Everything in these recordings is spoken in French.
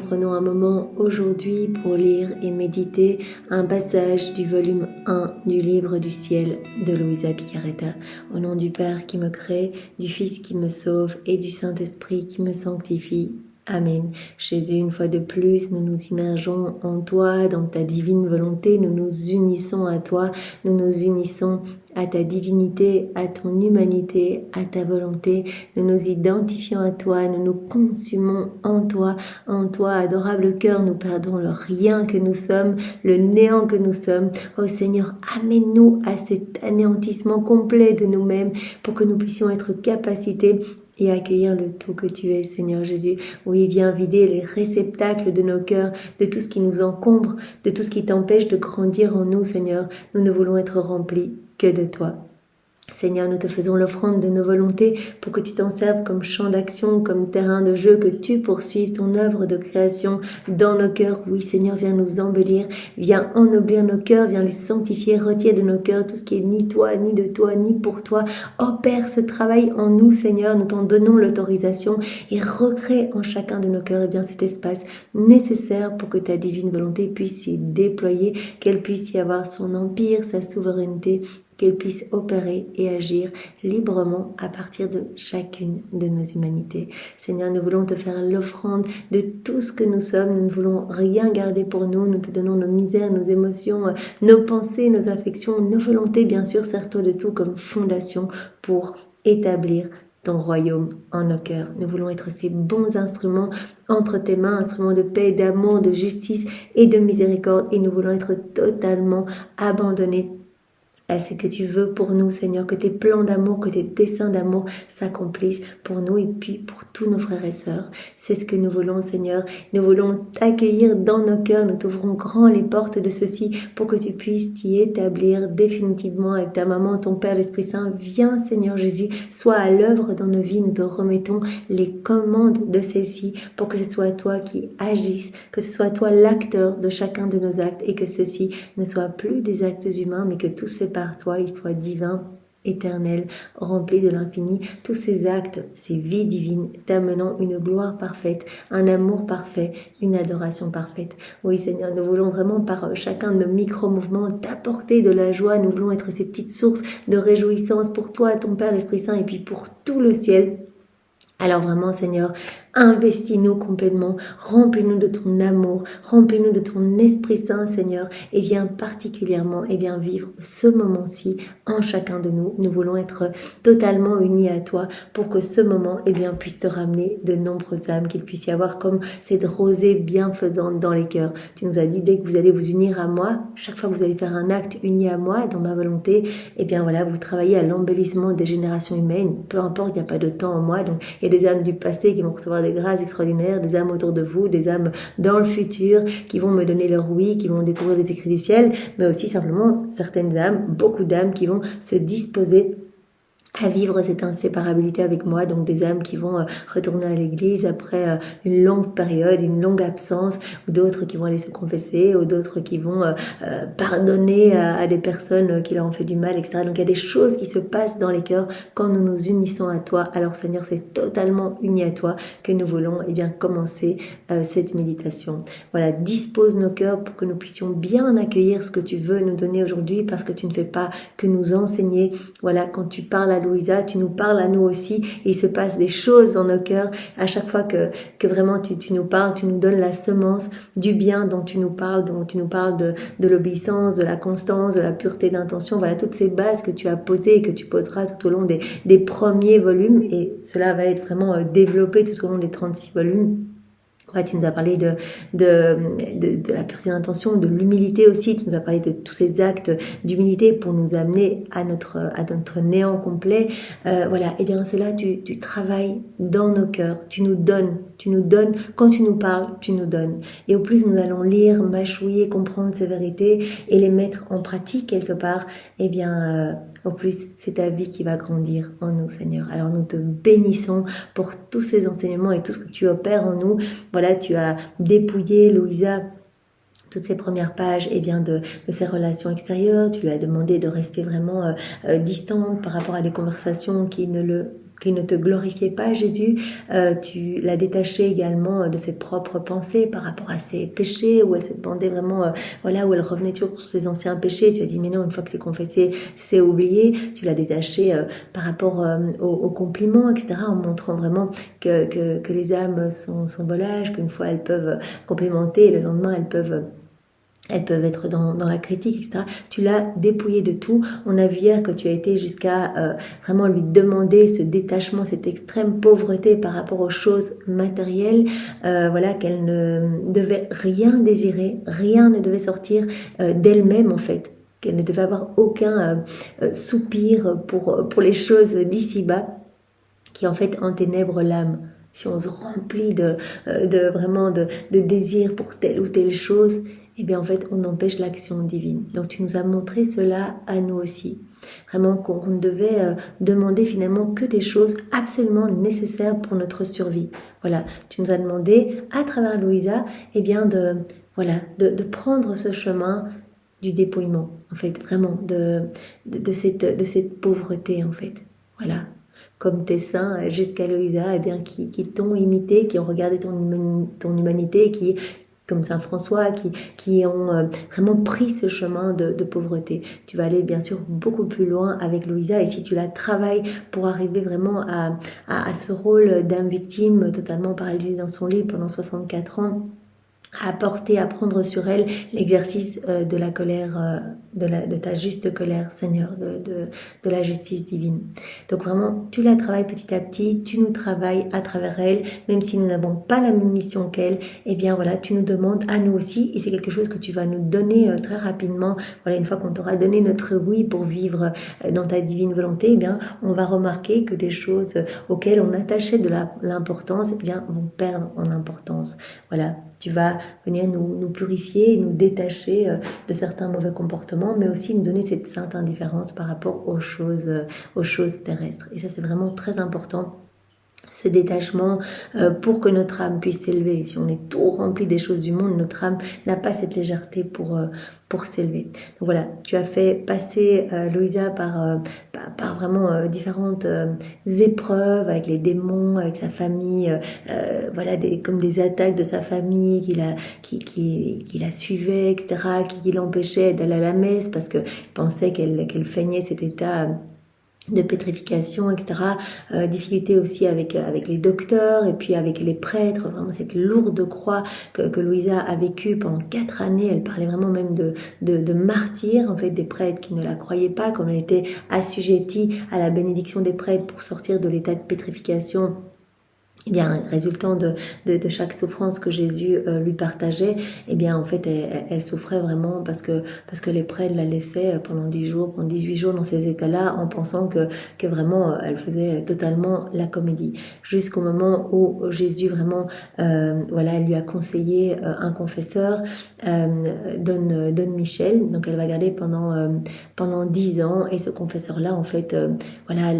prenons un moment aujourd'hui pour lire et méditer un passage du volume 1 du livre du ciel de Luisa Picaretta. Au nom du Père qui me crée, du Fils qui me sauve et du Saint-Esprit qui me sanctifie. Amen. Jésus, une fois de plus, nous nous immergeons en toi, dans ta divine volonté, nous nous unissons à toi, nous nous unissons à ta divinité, à ton humanité, à ta volonté. Nous nous identifions à toi, nous nous consumons en toi, adorable cœur, nous perdons le rien que nous sommes, le néant que nous sommes. Oh Seigneur, amène-nous à cet anéantissement complet de nous-mêmes pour que nous puissions être capacités et accueillir le tout que tu es, Seigneur Jésus. Oui, viens vider les réceptacles de nos cœurs, de tout ce qui nous encombre, de tout ce qui t'empêche de grandir en nous, Seigneur. Nous ne voulons être remplis que de toi. Seigneur, nous te faisons l'offrande de nos volontés pour que tu t'en serves comme champ d'action, comme terrain de jeu, que tu poursuives ton œuvre de création dans nos cœurs. Oui, Seigneur, viens nous embellir, viens ennoblir nos cœurs, viens les sanctifier, retire de nos cœurs tout ce qui est ni toi, ni de toi, ni pour toi. Opère ce travail en nous, Seigneur, nous t'en donnons l'autorisation et recrée en chacun de nos cœurs bien cet espace nécessaire pour que ta divine volonté puisse s'y déployer, qu'elle puisse y avoir son empire, sa souveraineté, qu'elle puisse opérer et agir librement à partir de chacune de nos humanités. Seigneur, nous voulons te faire l'offrande de tout ce que nous sommes. Nous ne voulons rien garder pour nous. Nous te donnons nos misères, nos émotions, nos pensées, nos affections, nos volontés, bien sûr, sers-toi de tout comme fondation pour établir ton royaume en nos cœurs. Nous voulons être ces bons instruments entre tes mains, instruments de paix, d'amour, de justice et de miséricorde. Et nous voulons être totalement abandonnés à ce que tu veux pour nous, Seigneur, que tes plans d'amour, que tes desseins d'amour s'accomplissent pour nous et puis pour tous nos frères et sœurs. C'est ce que nous voulons, Seigneur. Nous voulons t'accueillir dans nos cœurs. Nous t'ouvrons grand les portes de ceci pour que tu puisses t'y établir définitivement avec ta maman, ton Père, l'Esprit Saint. Viens, Seigneur Jésus, sois à l'œuvre dans nos vies. Nous te remettons les commandes de celles-ci pour que ce soit toi qui agisses, que ce soit toi l'acteur de chacun de nos actes et que ceci ne soit plus des actes humains, mais que tout se fait par toi, il soit divin, éternel, rempli de l'infini. Tous ces actes, ces vies divines, t'amenant une gloire parfaite, un amour parfait, une adoration parfaite. Oui, Seigneur, nous voulons vraiment par chacun de nos micro-mouvements t'apporter de la joie. Nous voulons être ces petites sources de réjouissance pour toi, ton Père, l'Esprit Saint, et puis pour tout le ciel. Alors vraiment, Seigneur, investis-nous complètement, remplis-nous de ton amour, remplis-nous de ton Esprit Saint, Seigneur, et viens particulièrement vivre ce moment-ci en chacun de nous. Nous voulons être totalement unis à toi pour que ce moment puisse te ramener de nombreuses âmes, qu'il puisse y avoir comme cette rosée bienfaisante dans les cœurs. Tu nous as dit, dès que vous allez vous unir à moi, chaque fois que vous allez faire un acte uni à moi, dans ma volonté, vous travaillez à l'embellissement des générations humaines. Peu importe, il n'y a pas de temps en moi, donc il y a des âmes du passé qui vont recevoir des grâces extraordinaires, des âmes autour de vous, des âmes dans le futur qui vont me donner leur oui, qui vont découvrir les écrits du ciel, mais aussi simplement certaines âmes, beaucoup d'âmes qui vont se disposer à vivre cette inséparabilité avec moi, donc des âmes qui vont retourner à l'église après une longue période, une longue absence, ou d'autres qui vont aller se confesser, ou d'autres qui vont pardonner à des personnes qui leur ont fait du mal, etc. Donc il y a des choses qui se passent dans les cœurs quand nous nous unissons à toi. Alors Seigneur, c'est totalement uni à toi que nous voulons commencer cette méditation. Voilà, dispose nos cœurs pour que nous puissions bien accueillir ce que tu veux nous donner aujourd'hui, parce que tu ne fais pas que nous enseigner. Voilà, quand tu parles à Luisa, tu nous parles à nous aussi, et il se passe des choses dans nos cœurs à chaque fois que vraiment tu nous parles, tu nous donnes la semence du bien dont tu nous parles de l'obéissance, de la constance, de la pureté d'intention. Voilà, toutes ces bases que tu as posées et que tu poseras tout au long des premiers volumes, et cela va être vraiment développé tout au long des 36 volumes. Ouais, tu nous as parlé de la pureté d'intention, de l'humilité aussi. Tu nous as parlé de tous ces actes d'humilité pour nous amener à notre néant complet. Cela, tu travailles dans nos cœurs. Tu nous donnes. Quand tu nous parles, tu nous donnes. Et au plus nous allons lire, mâchouiller, comprendre ces vérités et les mettre en pratique quelque part, au plus c'est ta vie qui va grandir en nous, Seigneur. Alors nous te bénissons pour tous ces enseignements et tout ce que tu opères en nous. Voilà, tu as dépouillé Luisa toutes ces premières pages de ses relations extérieures. Tu lui as demandé de rester vraiment distante par rapport à des conversations qui ne le qui ne te glorifiait pas, Jésus. Tu l'as détachée également de ses propres pensées par rapport à ses péchés, où elle se demandait vraiment, voilà, où elle revenait toujours sur ses anciens péchés. Tu as dit, mais non, une fois que c'est confessé, c'est oublié. Tu l'as détachée par rapport aux compliments, etc., en montrant vraiment que les âmes sont volages, qu'une fois elles peuvent complimenter et le lendemain elles peuvent être dans la critique, etc. Tu l'as dépouillé de tout. On a vu hier que tu as été jusqu'à vraiment lui demander ce détachement, cette extrême pauvreté par rapport aux choses matérielles, voilà, qu'elle ne devait rien désirer, rien ne devait sortir d'elle-même en fait, qu'elle ne devait avoir aucun soupir pour les choses d'ici-bas qui en fait enténèbrent l'âme. Si on se remplit vraiment de désir pour telle ou telle chose, eh bien en fait on empêche l'action divine. Donc tu nous as montré cela à nous aussi. Vraiment qu'on ne devait demander finalement que des choses absolument nécessaires pour notre survie. Voilà, tu nous as demandé à travers Louisa, eh bien de prendre ce chemin du dépouillement, en fait, vraiment de cette pauvreté en fait. Voilà. Comme tes saints jusqu'à Louisa, eh bien, qui t'ont imité, qui ont regardé ton humanité, qui, comme Saint François, qui ont vraiment pris ce chemin de pauvreté. Tu vas aller bien sûr beaucoup plus loin avec Louisa, et si tu la travailles pour arriver vraiment à ce rôle d'âme victime totalement paralysée dans son lit pendant 64 ans, à porter, à prendre sur elle l'exercice de la colère, de ta juste colère, Seigneur, de la justice divine. Donc vraiment, tu la travailles petit à petit, tu nous travailles à travers elle, même si nous n'avons pas la même mission qu'elle, eh bien voilà, tu nous demandes à nous aussi, et c'est quelque chose que tu vas nous donner très rapidement. Voilà, une fois qu'on t'aura donné notre oui pour vivre dans ta divine volonté, eh bien, on va remarquer que les choses auxquelles on attachait de l'importance, eh bien, vont perdre en importance. Voilà. Tu vas venir nous purifier et nous détacher de certains mauvais comportements, mais aussi nous donner cette sainte indifférence par rapport aux choses terrestres. Et ça, c'est vraiment très important, ce détachement, pour que notre âme puisse s'élever. Si on est tout rempli des choses du monde, notre âme n'a pas cette légèreté pour s'élever. Donc voilà, tu as fait passer Louisa par vraiment différentes épreuves avec les démons, avec sa famille, voilà, comme des attaques de sa famille qui la suivaient, etc., qui l'empêchaient d'aller à la messe parce qu'il pensait qu'elle feignait cet état de pétrification, etc. Difficulté aussi avec les docteurs et puis avec les prêtres, vraiment cette lourde croix que Louisa a vécue pendant 4 années. Elle parlait vraiment même de martyrs, en fait, des prêtres qui ne la croyaient pas, comme elle était assujettie à la bénédiction des prêtres pour sortir de l'état de pétrification. Eh bien, résultant de chaque souffrance que Jésus lui partageait, eh bien, en fait, elle souffrait vraiment parce que les prêtres la laissaient pendant 10 jours, pendant 18 jours dans ces états-là, en pensant que vraiment, elle faisait totalement la comédie. Jusqu'au moment où Jésus vraiment, voilà, elle lui a conseillé un confesseur, Don Michel. Donc, elle va garder pendant 10 ans, et ce confesseur-là, en fait, voilà,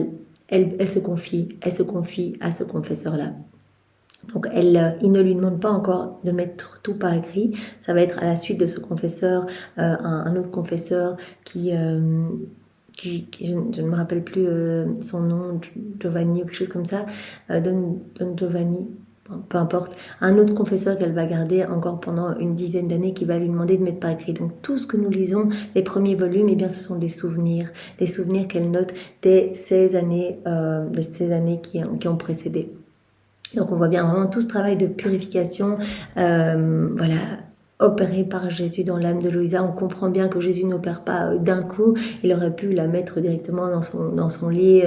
elle se confie à ce confesseur-là. Donc il ne lui demande pas encore de mettre tout par écrit. Ça va être à la suite de ce confesseur, un autre confesseur qui je ne me rappelle plus son nom, Giovanni ou quelque chose comme ça, Don Giovanni. Peu importe, un autre confesseur qu'elle va garder encore pendant une dizaine d'années qui va lui demander de mettre par écrit. Donc tout ce que nous lisons, les premiers volumes, eh bien ce sont des souvenirs qu'elle note des 16 années qui ont précédé. Donc on voit bien vraiment tout ce travail de purification, voilà, opéré par Jésus dans l'âme de Louisa. On comprend bien que Jésus n'opère pas d'un coup. Il aurait pu la mettre directement dans son lit,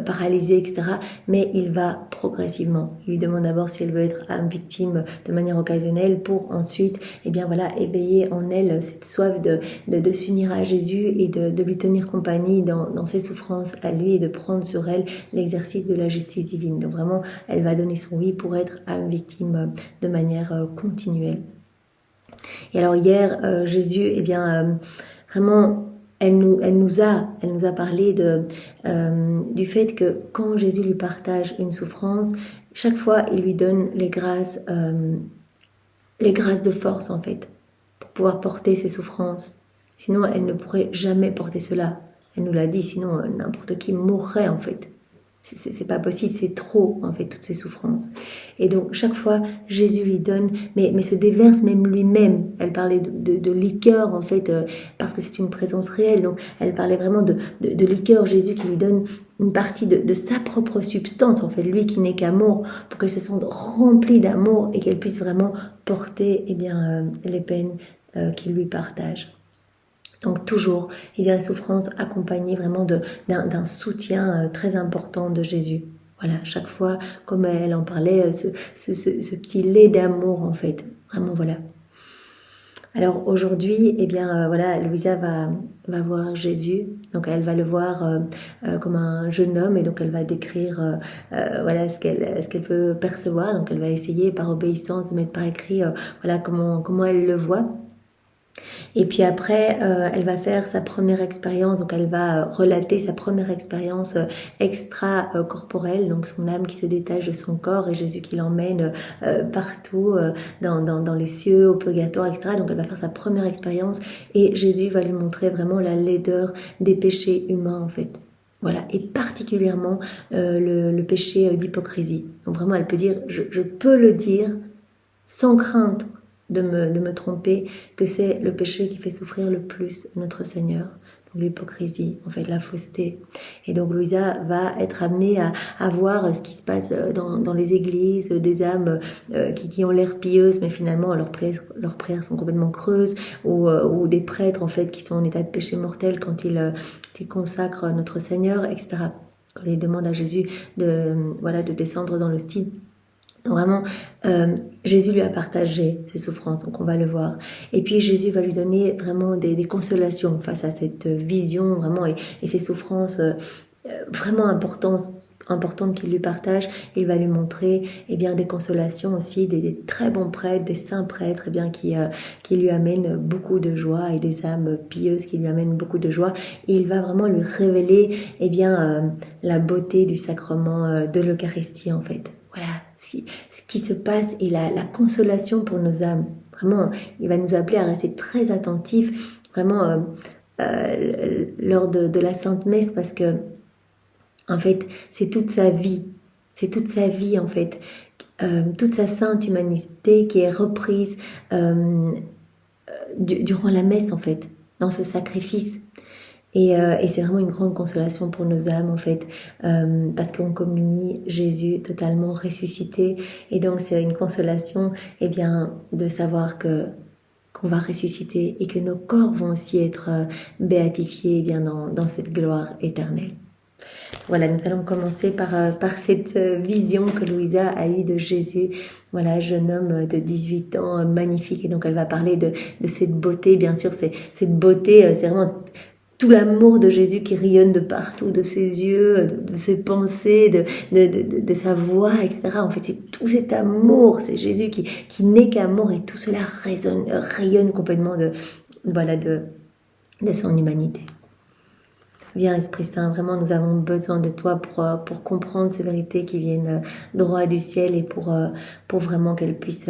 paralysée, etc. Mais il va progressivement. Il lui demande d'abord si elle veut être âme victime de manière occasionnelle, pour ensuite, eh bien voilà, éveiller en elle cette soif de s'unir à Jésus et de lui tenir compagnie dans ses souffrances à lui, et de prendre sur elle l'exercice de la justice divine. Donc vraiment, elle va donner son oui pour être âme victime de manière continuelle. Et alors hier, Jésus, eh bien, vraiment, elle nous a parlé du fait que quand Jésus lui partage une souffrance, chaque fois, il lui donne les grâces de force, en fait, pour pouvoir porter ses souffrances. Sinon, elle ne pourrait jamais porter cela. Elle nous l'a dit, sinon n'importe qui mourrait, en fait. c'est pas possible, c'est trop en fait toutes ces souffrances. Et donc chaque fois Jésus lui donne, mais se déverse même lui-même. Elle parlait de liqueur en fait, parce que c'est une présence réelle. Donc elle parlait vraiment de liqueur, Jésus qui lui donne une partie de sa propre substance, en fait, lui qui n'est qu'amour, pour qu'elle se sente remplie d'amour et qu'elle puisse vraiment porter les peines qu'il lui partage. Donc toujours, les souffrances accompagnées vraiment d'un soutien très important de Jésus. Voilà, chaque fois, comme elle en parlait, ce petit lait d'amour en fait. Vraiment, voilà. Alors aujourd'hui, Louisa va voir Jésus. Donc elle va le voir comme un jeune homme et donc elle va décrire ce qu'elle peut percevoir. Donc elle va essayer par obéissance de mettre par écrit comment elle le voit. Et puis après, elle va faire sa première expérience, donc elle va relater sa première expérience extra-corporelle, donc son âme qui se détache de son corps et Jésus qui l'emmène partout, dans les cieux, au purgatoire, etc. Donc elle va faire sa première expérience et Jésus va lui montrer vraiment la laideur des péchés humains en fait. Voilà, et particulièrement le péché d'hypocrisie. Donc vraiment, elle peut dire, je peux le dire sans crainte de me tromper, que c'est le péché qui fait souffrir le plus notre Seigneur. Donc l'hypocrisie, en fait, la fausseté. Et donc Louisa va être amenée à voir ce qui se passe dans les églises, des âmes qui ont l'air pieuses, mais finalement leurs prières sont complètement creuses, ou des prêtres, en fait, qui sont en état de péché mortel quand ils consacrent notre Seigneur, etc. Quand ils demandent à Jésus de descendre dans l'hostie. Donc vraiment, Jésus lui a partagé ses souffrances, donc on va le voir. Et puis Jésus va lui donner vraiment des consolations face à cette vision vraiment et ces souffrances vraiment importantes qu'il lui partage. Il va lui montrer des consolations aussi, des très bons prêtres, des saints prêtres qui lui amènent beaucoup de joie et des âmes pieuses qui lui amènent beaucoup de joie. Et il va vraiment lui révéler la beauté du sacrement de l'Eucharistie en fait. Voilà, ce qui se passe et la consolation pour nos âmes. Vraiment, il va nous appeler à rester très attentifs, vraiment, lors de la Sainte Messe, parce que, en fait, c'est toute sa vie. C'est toute sa vie, en fait. Toute sa sainte humanité qui est reprise durant la messe, en fait, dans ce sacrifice. Et c'est vraiment une grande consolation pour nos âmes en fait, parce qu'on communie Jésus totalement ressuscité, et donc c'est une consolation de savoir qu'on va ressusciter et que nos corps vont aussi être béatifiés dans cette gloire éternelle. Voilà, nous allons commencer par cette vision que Louisa a eue de Jésus, voilà, jeune homme de 18 ans, magnifique, et donc elle va parler de cette beauté, bien sûr, cette beauté, c'est vraiment tout l'amour de Jésus qui rayonne de partout, de ses yeux, de ses pensées, de sa voix, etc. En fait, c'est tout cet amour, c'est Jésus qui n'est qu'amour, et tout cela rayonne complètement de son humanité. Viens Esprit Saint, vraiment nous avons besoin de toi pour comprendre ces vérités qui viennent droit du ciel et pour vraiment qu'elles puissent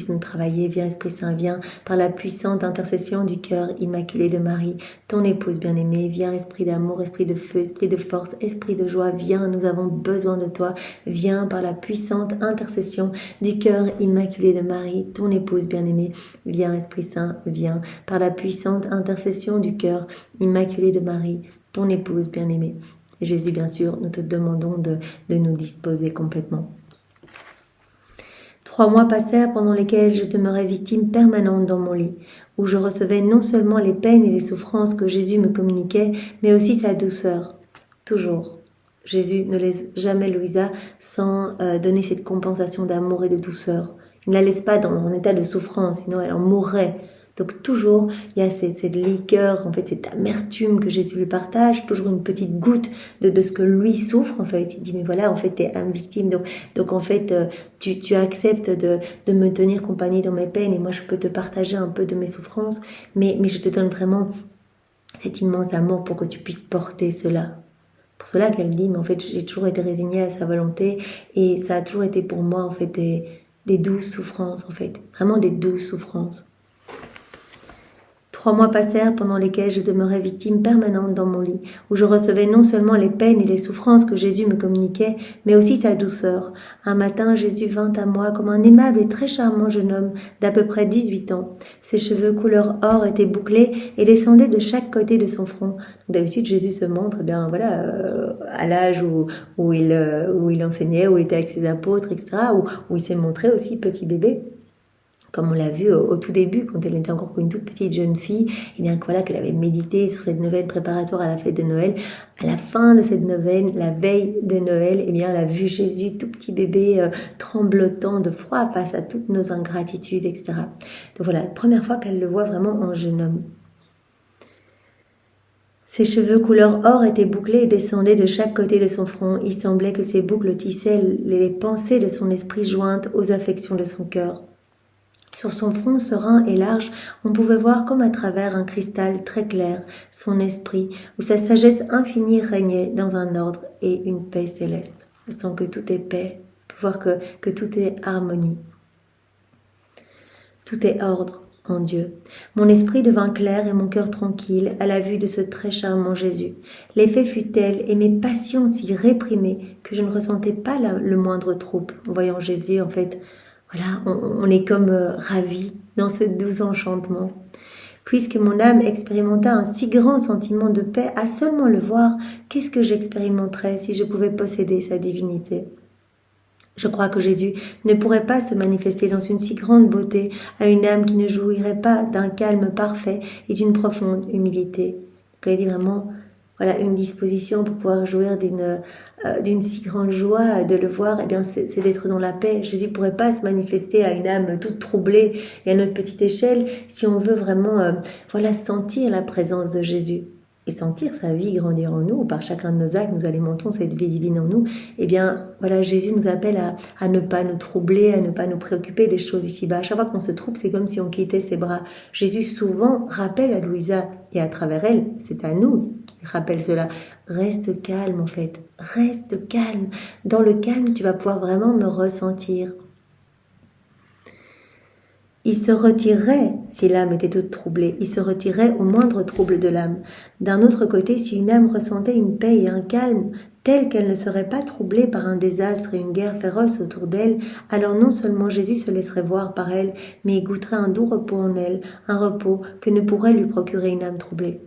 nous travailler. Viens Esprit Saint, viens par la puissante intercession du cœur immaculé de Marie, ton épouse bien-aimée. Viens Esprit d'amour, Esprit de feu, Esprit de force, Esprit de joie, viens, nous avons besoin de toi. Viens par la puissante intercession du cœur immaculé de Marie, ton épouse bien-aimée. Viens Esprit Saint, viens par la puissante intercession du cœur immaculé de Marie, ton épouse bien-aimée. Jésus, bien sûr, nous te demandons de nous disposer complètement. 3 mois passèrent pendant lesquels je demeurais victime permanente dans mon lit, où je recevais non seulement les peines et les souffrances que Jésus me communiquait, mais aussi sa douceur. Toujours. Jésus ne laisse jamais Louisa sans donner cette compensation d'amour et de douceur. Il ne la laisse pas dans un état de souffrance, sinon elle en mourrait. Donc toujours, il y a cette liqueur, en fait, cette amertume que Jésus lui partage, toujours une petite goutte de ce que lui souffre, en fait. Il dit, mais voilà, en fait, t'es âme victime, donc en fait, tu acceptes de me tenir compagnie dans mes peines, et moi, je peux te partager un peu de mes souffrances, mais je te donne vraiment cet immense amour pour que tu puisses porter cela. Pour cela qu'elle dit, mais en fait, j'ai toujours été résignée à sa volonté, et ça a toujours été pour moi, en fait, des douces souffrances, en fait. Vraiment des douces souffrances. 3 mois passèrent pendant lesquels je demeurais victime permanente dans mon lit, où je recevais non seulement les peines et les souffrances que Jésus me communiquait, mais aussi sa douceur. Un matin, Jésus vint à moi comme un aimable et très charmant jeune homme d'à peu près 18 ans. Ses cheveux couleur or étaient bouclés et descendaient de chaque côté de son front. D'habitude, Jésus se montre, eh bien voilà, à l'âge où il enseignait, où il était avec ses apôtres, etc., où il s'est montré aussi petit bébé. Comme on l'a vu au tout début, quand elle était encore une toute petite jeune fille, et bien voilà qu'elle avait médité sur cette neuvaine préparatoire à la fête de Noël. À la fin de cette neuvaine, la veille de Noël, eh bien elle a vu Jésus, tout petit bébé, tremblotant de froid face à toutes nos ingratitudes, etc. Donc voilà, première fois qu'elle le voit vraiment en jeune homme. Ses cheveux couleur or étaient bouclés et descendaient de chaque côté de son front. Il semblait que ces boucles tissaient les pensées de son esprit jointes aux affections de son cœur. Sur son front serein et large, on pouvait voir comme à travers un cristal très clair son esprit, où sa sagesse infinie régnait dans un ordre et une paix céleste. On sent que tout est paix, on peut voir que tout est harmonie. Tout est ordre en Dieu. Mon esprit devint clair et mon cœur tranquille à la vue de ce très charmant Jésus. L'effet fut tel et mes passions si réprimées que je ne ressentais pas le moindre trouble en voyant Jésus, en fait. Voilà, on est comme ravis dans ce doux enchantement. Puisque mon âme expérimenta un si grand sentiment de paix, à seulement le voir, qu'est-ce que j'expérimenterais si je pouvais posséder sa divinité ? Je crois que Jésus ne pourrait pas se manifester dans une si grande beauté à une âme qui ne jouirait pas d'un calme parfait et d'une profonde humilité. Donc, il dit vraiment, voilà, une disposition pour pouvoir jouir d'une si grande joie de le voir, eh bien, c'est d'être dans la paix. Jésus ne pourrait pas se manifester à une âme toute troublée et à notre petite échelle si on veut vraiment sentir la présence de Jésus et sentir sa vie grandir en nous. Par chacun de nos actes, nous alimentons cette vie divine en nous. Eh bien, voilà, Jésus nous appelle à ne pas nous troubler, à ne pas nous préoccuper des choses ici-bas. À chaque fois qu'on se trouble, c'est comme si on quittait ses bras. Jésus souvent rappelle à Louisa, et à travers elle, c'est à nous qu'il rappelle cela. Reste calme en fait, reste calme. Dans le calme, tu vas pouvoir vraiment me ressentir. Il se retirerait si l'âme était toute troublée, il se retirerait au moindre trouble de l'âme. D'un autre côté, si une âme ressentait une paix et un calme tels qu'elle ne serait pas troublée par un désastre et une guerre féroce autour d'elle, alors non seulement Jésus se laisserait voir par elle, mais il goûterait un doux repos en elle, un repos que ne pourrait lui procurer une âme troublée.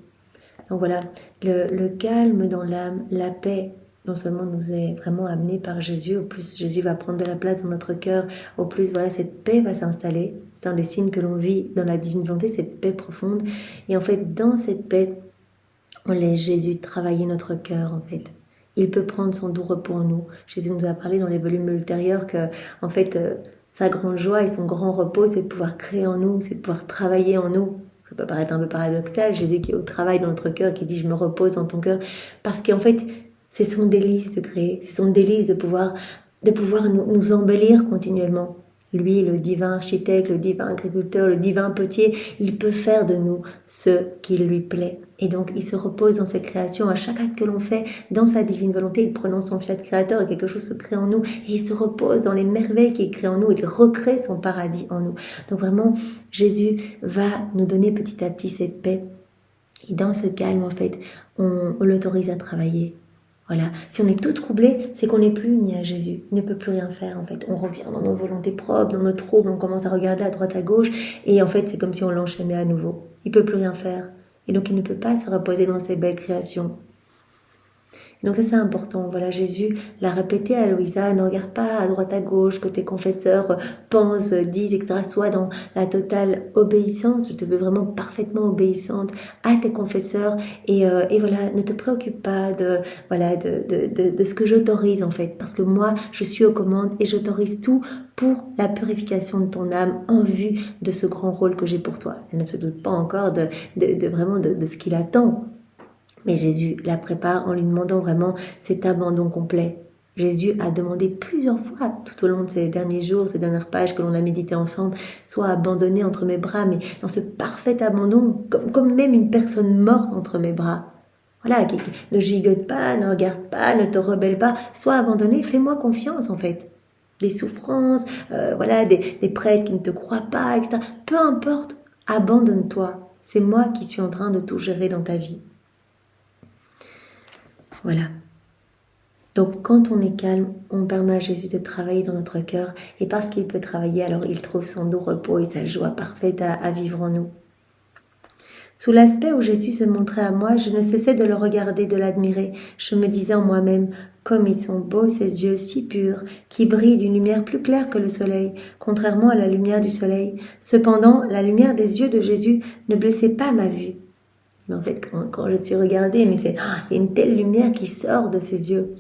Donc voilà, le calme dans l'âme, la paix, non seulement nous est vraiment amené par Jésus, au plus Jésus va prendre de la place dans notre cœur, au plus voilà cette paix va s'installer. C'est un des signes que l'on vit dans la divine volonté, cette paix profonde. Et en fait, dans cette paix, on laisse Jésus travailler notre cœur en fait. Il peut prendre son doux repos en nous. Jésus nous a parlé dans les volumes ultérieurs que, en fait, sa grande joie et son grand repos, c'est de pouvoir créer en nous, c'est de pouvoir travailler en nous. Ça peut paraître un peu paradoxal, Jésus qui est au travail dans notre cœur, qui dit « je me repose dans ton cœur », parce qu'en fait, c'est son délice de créer, c'est son délice de pouvoir nous embellir continuellement. Lui, le divin architecte, le divin agriculteur, le divin potier, il peut faire de nous ce qui lui plaît. Et donc, il se repose dans ses créations. À chaque acte que l'on fait, dans sa divine volonté, il prononce son fiat créateur et quelque chose se crée en nous. Et il se repose dans les merveilles qu'il crée en nous. Il recrée son paradis en nous. Donc vraiment, Jésus va nous donner petit à petit cette paix. Et dans ce calme, en fait, on l'autorise à travailler. Voilà, si on est tout troublé, c'est qu'on n'est plus uni à Jésus. Il ne peut plus rien faire en fait. On revient dans nos volontés propres, dans nos troubles, on commence à regarder à droite à gauche et en fait c'est comme si on l'enchaînait à nouveau. Il ne peut plus rien faire et donc il ne peut pas se reposer dans ses belles créations. Donc ça c'est important, voilà, Jésus l'a répété à Louisa, ne regarde pas à droite à gauche, que tes confesseurs pensent, disent, etc. Sois dans la totale obéissance, je te veux vraiment parfaitement obéissante à tes confesseurs et voilà, ne te préoccupe pas de ce que j'autorise en fait, parce que moi je suis aux commandes et j'autorise tout pour la purification de ton âme en vue de ce grand rôle que j'ai pour toi. Elle ne se doute pas encore de ce qu'il attend. Mais Jésus la prépare en lui demandant vraiment cet abandon complet. Jésus a demandé plusieurs fois tout au long de ces derniers jours, ces dernières pages que l'on a médité ensemble, soit abandonné entre mes bras, mais dans ce parfait abandon, comme même une personne morte entre mes bras. Voilà, qui ne gigote pas, ne regarde pas, ne te rebelle pas, sois abandonné, fais-moi confiance en fait. Des souffrances, des prêtres qui ne te croient pas, etc. Peu importe, abandonne-toi. c'est moi qui suis en train de tout gérer dans ta vie. Voilà. Donc quand on est calme, on permet à Jésus de travailler dans notre cœur, et parce qu'il peut travailler, alors il trouve son doux repos et sa joie parfaite à vivre en nous. Sous l'aspect où Jésus se montrait à moi, je ne cessais de le regarder, de l'admirer. Je me disais en moi-même, comme ils sont beaux ces yeux si purs, qui brillent d'une lumière plus claire que le soleil, contrairement à la lumière du soleil. Cependant, la lumière des yeux de Jésus ne blessait pas ma vue. Mais en fait, quand je suis regardée, mais il y a une telle lumière qui sort de ses yeux.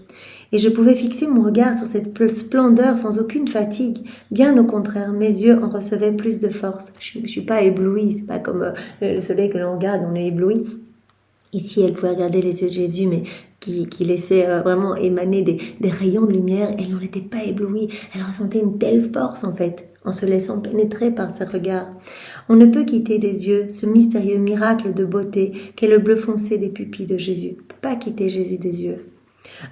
Et je pouvais fixer mon regard sur cette splendeur sans aucune fatigue. Bien au contraire, mes yeux en recevaient plus de force. Je ne suis pas éblouie, c'est pas comme le soleil que l'on regarde, on est ébloui. Ici, elle pouvait regarder les yeux de Jésus, mais qui laissait vraiment émaner des rayons de lumière. Elle n'en était pas éblouie, elle ressentait une telle force en fait, en se laissant pénétrer par ses regards. On ne peut quitter des yeux ce mystérieux miracle de beauté qu'est le bleu foncé des pupilles de Jésus. On ne peut pas quitter Jésus des yeux.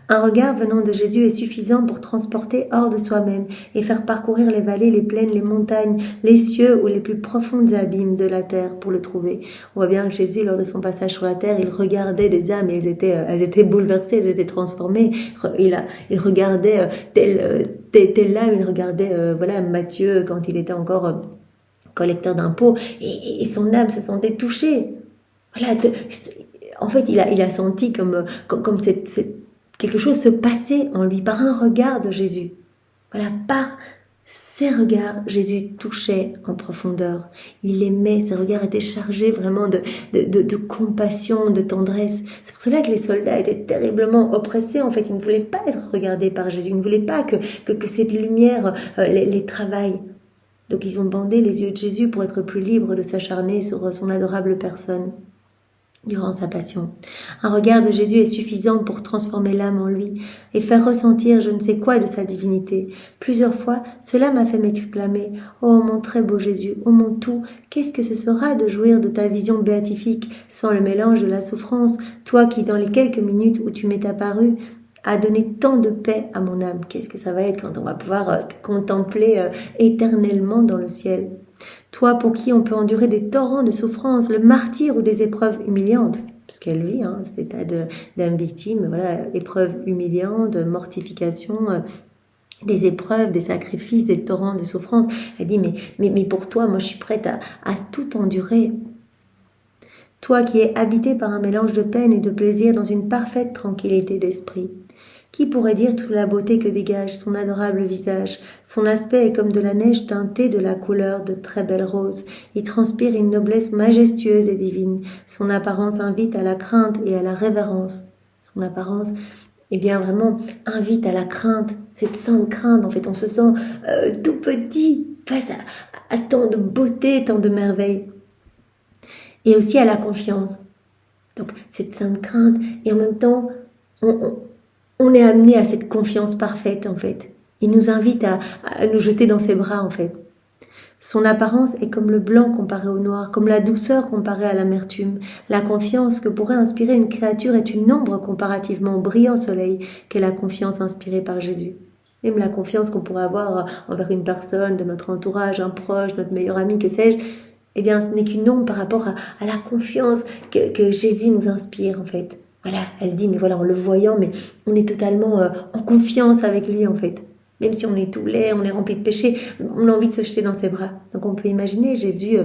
Un regard venant de Jésus est suffisant pour transporter hors de soi-même et faire parcourir les vallées, les plaines, les montagnes, les cieux ou les plus profondes abîmes de la terre pour le trouver. On voit bien que Jésus, lors de son passage sur la terre, il regardait des âmes et elles étaient bouleversées, elles étaient transformées. Il regardait telle âme, il regardait Matthieu quand il était encore collecteur d'impôts et son âme se sentait touchée. Voilà, en fait, il a senti comme cette quelque chose se passait en lui par un regard de Jésus. Voilà, par ses regards, Jésus touchait en profondeur. Il aimait, ses regards étaient chargés vraiment de compassion, de tendresse. C'est pour cela que les soldats étaient terriblement oppressés. En fait, ils ne voulaient pas être regardés par Jésus. Ils ne voulaient pas que cette lumière les travaille. Donc ils ont bandé les yeux de Jésus pour être plus libres de s'acharner sur son adorable personne durant sa passion. Un regard de Jésus est suffisant pour transformer l'âme en lui et faire ressentir je ne sais quoi de sa divinité. Plusieurs fois, cela m'a fait m'exclamer « Oh mon très beau Jésus, oh mon tout, qu'est-ce que ce sera de jouir de ta vision béatifique sans le mélange de la souffrance, toi qui dans les quelques minutes où tu m'es apparu, a donné tant de paix à mon âme. » Qu'est-ce que ça va être quand on va pouvoir te contempler éternellement dans le ciel? Toi pour qui on peut endurer des torrents de souffrance, le martyre ou des épreuves humiliantes, parce qu'elle vit cet état d'âme victime, voilà, épreuves humiliantes, mortification, des épreuves, des sacrifices, des torrents de souffrance. Elle dit mais pour toi, moi je suis prête à tout endurer. Toi qui es habité par un mélange de peine et de plaisir dans une parfaite tranquillité d'esprit. Qui pourrait dire toute la beauté que dégage son adorable visage? Son aspect est comme de la neige teintée de la couleur de très belles roses. Il transpire une noblesse majestueuse et divine. Son apparence invite à la crainte et à la révérence. Son apparence, vraiment, invite à la crainte, cette sainte crainte. En fait, on se sent tout petit face à tant de beauté, tant de merveilles. Et aussi à la confiance. Donc, cette sainte crainte. Et en même temps, on est amené à cette confiance parfaite, en fait. Il nous invite à nous jeter dans ses bras, en fait. Son apparence est comme le blanc comparé au noir, comme la douceur comparée à l'amertume. La confiance que pourrait inspirer une créature est une ombre comparativement au brillant soleil qu'est la confiance inspirée par Jésus. Même la confiance qu'on pourrait avoir envers une personne, de notre entourage, un proche, notre meilleur ami, que sais-je, ce n'est qu'une ombre par rapport à la confiance que Jésus nous inspire, en fait. Voilà, elle dit, mais voilà, en le voyant, mais on est totalement en confiance avec lui, en fait. Même si on est tout laid, on est rempli de péché, on a envie de se jeter dans ses bras. Donc on peut imaginer Jésus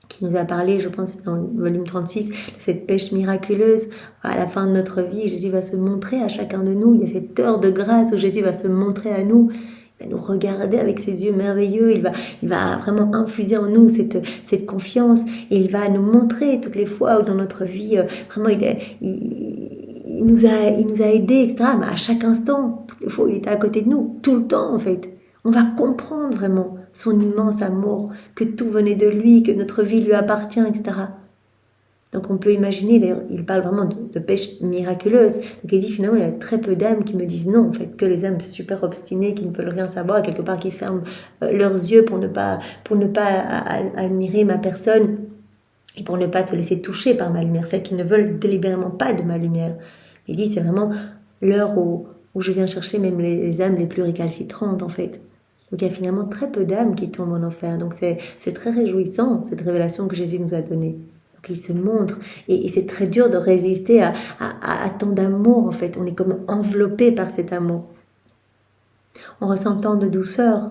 qui nous a parlé, je pense, dans le volume 36, de cette pêche miraculeuse. À la fin de notre vie, Jésus va se montrer à chacun de nous. Il y a cette heure de grâce où Jésus va se montrer à nous. Il va nous regarder avec ses yeux merveilleux, il va vraiment infuser en nous cette confiance et il va nous montrer toutes les fois où dans notre vie, vraiment il nous a aidés, etc. Mais à chaque instant, toutes les fois où il était à côté de nous, tout le temps en fait. On va comprendre vraiment son immense amour, que tout venait de lui, que notre vie lui appartient, etc. Donc on peut imaginer, d'ailleurs, il parle vraiment de pêche miraculeuse. Donc il dit finalement, il y a très peu d'âmes qui me disent non, en fait, que les âmes super obstinées, qui ne peuvent rien savoir, quelque part qui ferment leurs yeux pour ne pas admirer ma personne et pour ne pas se laisser toucher par ma lumière, celles qui ne veulent délibérément pas de ma lumière. Il dit c'est vraiment l'heure où je viens chercher même les âmes les plus récalcitrantes, en fait. Donc il y a finalement très peu d'âmes qui tombent en enfer. Donc c'est très réjouissant, cette révélation que Jésus nous a donnée. Donc il se montre et c'est très dur de résister à tant d'amour en fait. On est comme enveloppé par cet amour. On ressent tant de douceur,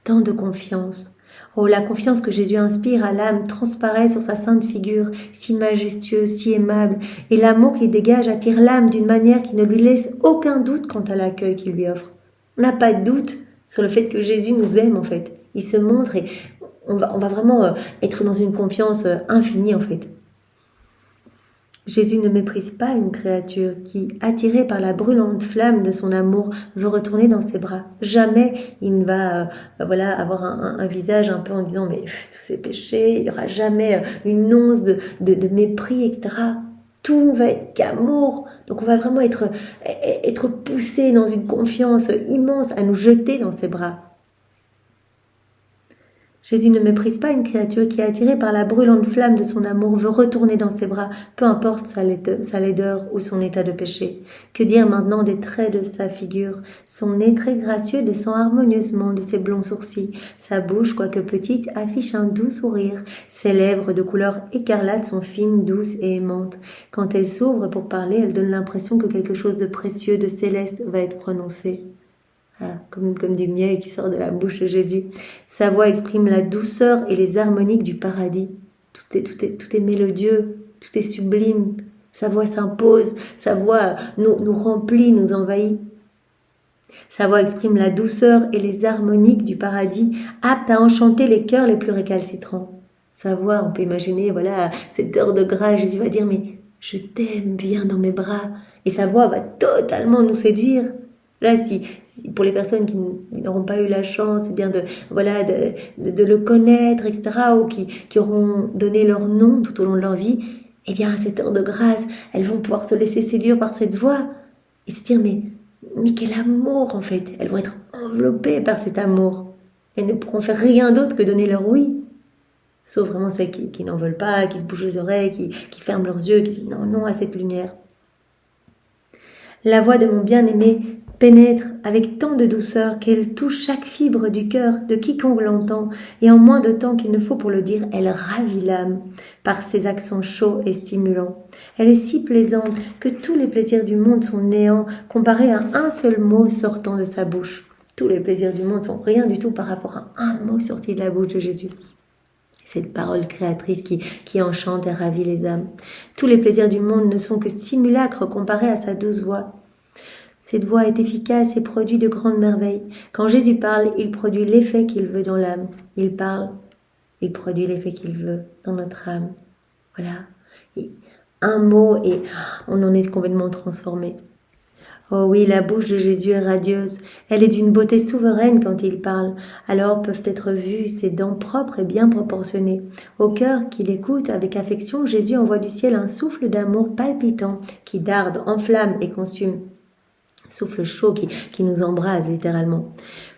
tant de confiance. Oh, la confiance que Jésus inspire à l'âme transparaît sur sa sainte figure, si majestueuse, si aimable, et l'amour qu'il dégage attire l'âme d'une manière qui ne lui laisse aucun doute quant à l'accueil qu'il lui offre. On n'a pas de doute sur le fait que Jésus nous aime en fait. Il se montre et on va vraiment être dans une confiance infinie en fait. Jésus ne méprise pas une créature qui, attirée par la brûlante flamme de son amour, veut retourner dans ses bras. Jamais il ne va avoir un visage un peu en disant « mais tous ces péchés », il n'y aura jamais une once de mépris, etc. Tout va être qu'amour. Donc on va vraiment être poussé dans une confiance immense à nous jeter dans ses bras. Jésus ne méprise pas une créature qui, attirée par la brûlante flamme de son amour, veut retourner dans ses bras, peu importe sa laideur ou son état de péché. Que dire maintenant des traits de sa figure? Son nez très gracieux descend harmonieusement de ses blonds sourcils. Sa bouche, quoique petite, affiche un doux sourire. Ses lèvres de couleur écarlate sont fines, douces et aimantes. Quand elle s'ouvre pour parler, elle donne l'impression que quelque chose de précieux, de céleste va être prononcé. Voilà, comme du miel qui sort de la bouche de Jésus. Sa voix exprime la douceur et les harmoniques du paradis. Tout est mélodieux, tout est sublime. Sa voix s'impose, sa voix nous remplit, nous envahit. Sa voix exprime la douceur et les harmoniques du paradis, apte à enchanter les cœurs les plus récalcitrants. Sa voix, on peut imaginer, cette heure de grâce, Jésus va dire « mais je t'aime, viens dans mes bras ». Et sa voix va totalement nous séduire. Là, si pour les personnes qui n'auront pas eu la chance de le connaître, etc., ou qui auront donné leur nom tout au long de leur vie, eh bien, à cette heure de grâce, elles vont pouvoir se laisser séduire par cette voix et se dire, mais quel amour, en fait. Elles vont être enveloppées par cet amour. Elles ne pourront faire rien d'autre que donner leur oui. Sauf vraiment celles qui n'en veulent pas, qui se bougent les oreilles, qui ferment leurs yeux, qui disent non à cette lumière. La voix de mon bien-aimé pénètre avec tant de douceur qu'elle touche chaque fibre du cœur de quiconque l'entend, et en moins de temps qu'il ne faut pour le dire, elle ravit l'âme par ses accents chauds et stimulants. Elle est si plaisante que tous les plaisirs du monde sont néants comparés à un seul mot sortant de sa bouche. Tous les plaisirs du monde sont rien du tout par rapport à un mot sorti de la bouche de Jésus. Cette parole créatrice qui enchante et ravit les âmes. Tous les plaisirs du monde ne sont que simulacres comparés à sa douce voix. Cette voix est efficace et produit de grandes merveilles. Quand Jésus parle, il produit l'effet qu'il veut dans l'âme. Il parle, il produit l'effet qu'il veut dans notre âme. Voilà. Et un mot et on en est complètement transformé. Oh oui, la bouche de Jésus est radieuse. Elle est d'une beauté souveraine quand il parle. Alors peuvent être vues ses dents propres et bien proportionnées. Au cœur qui l'écoute avec affection, Jésus envoie du ciel un souffle d'amour palpitant qui darde, enflamme et consume. Souffle chaud qui nous embrase littéralement.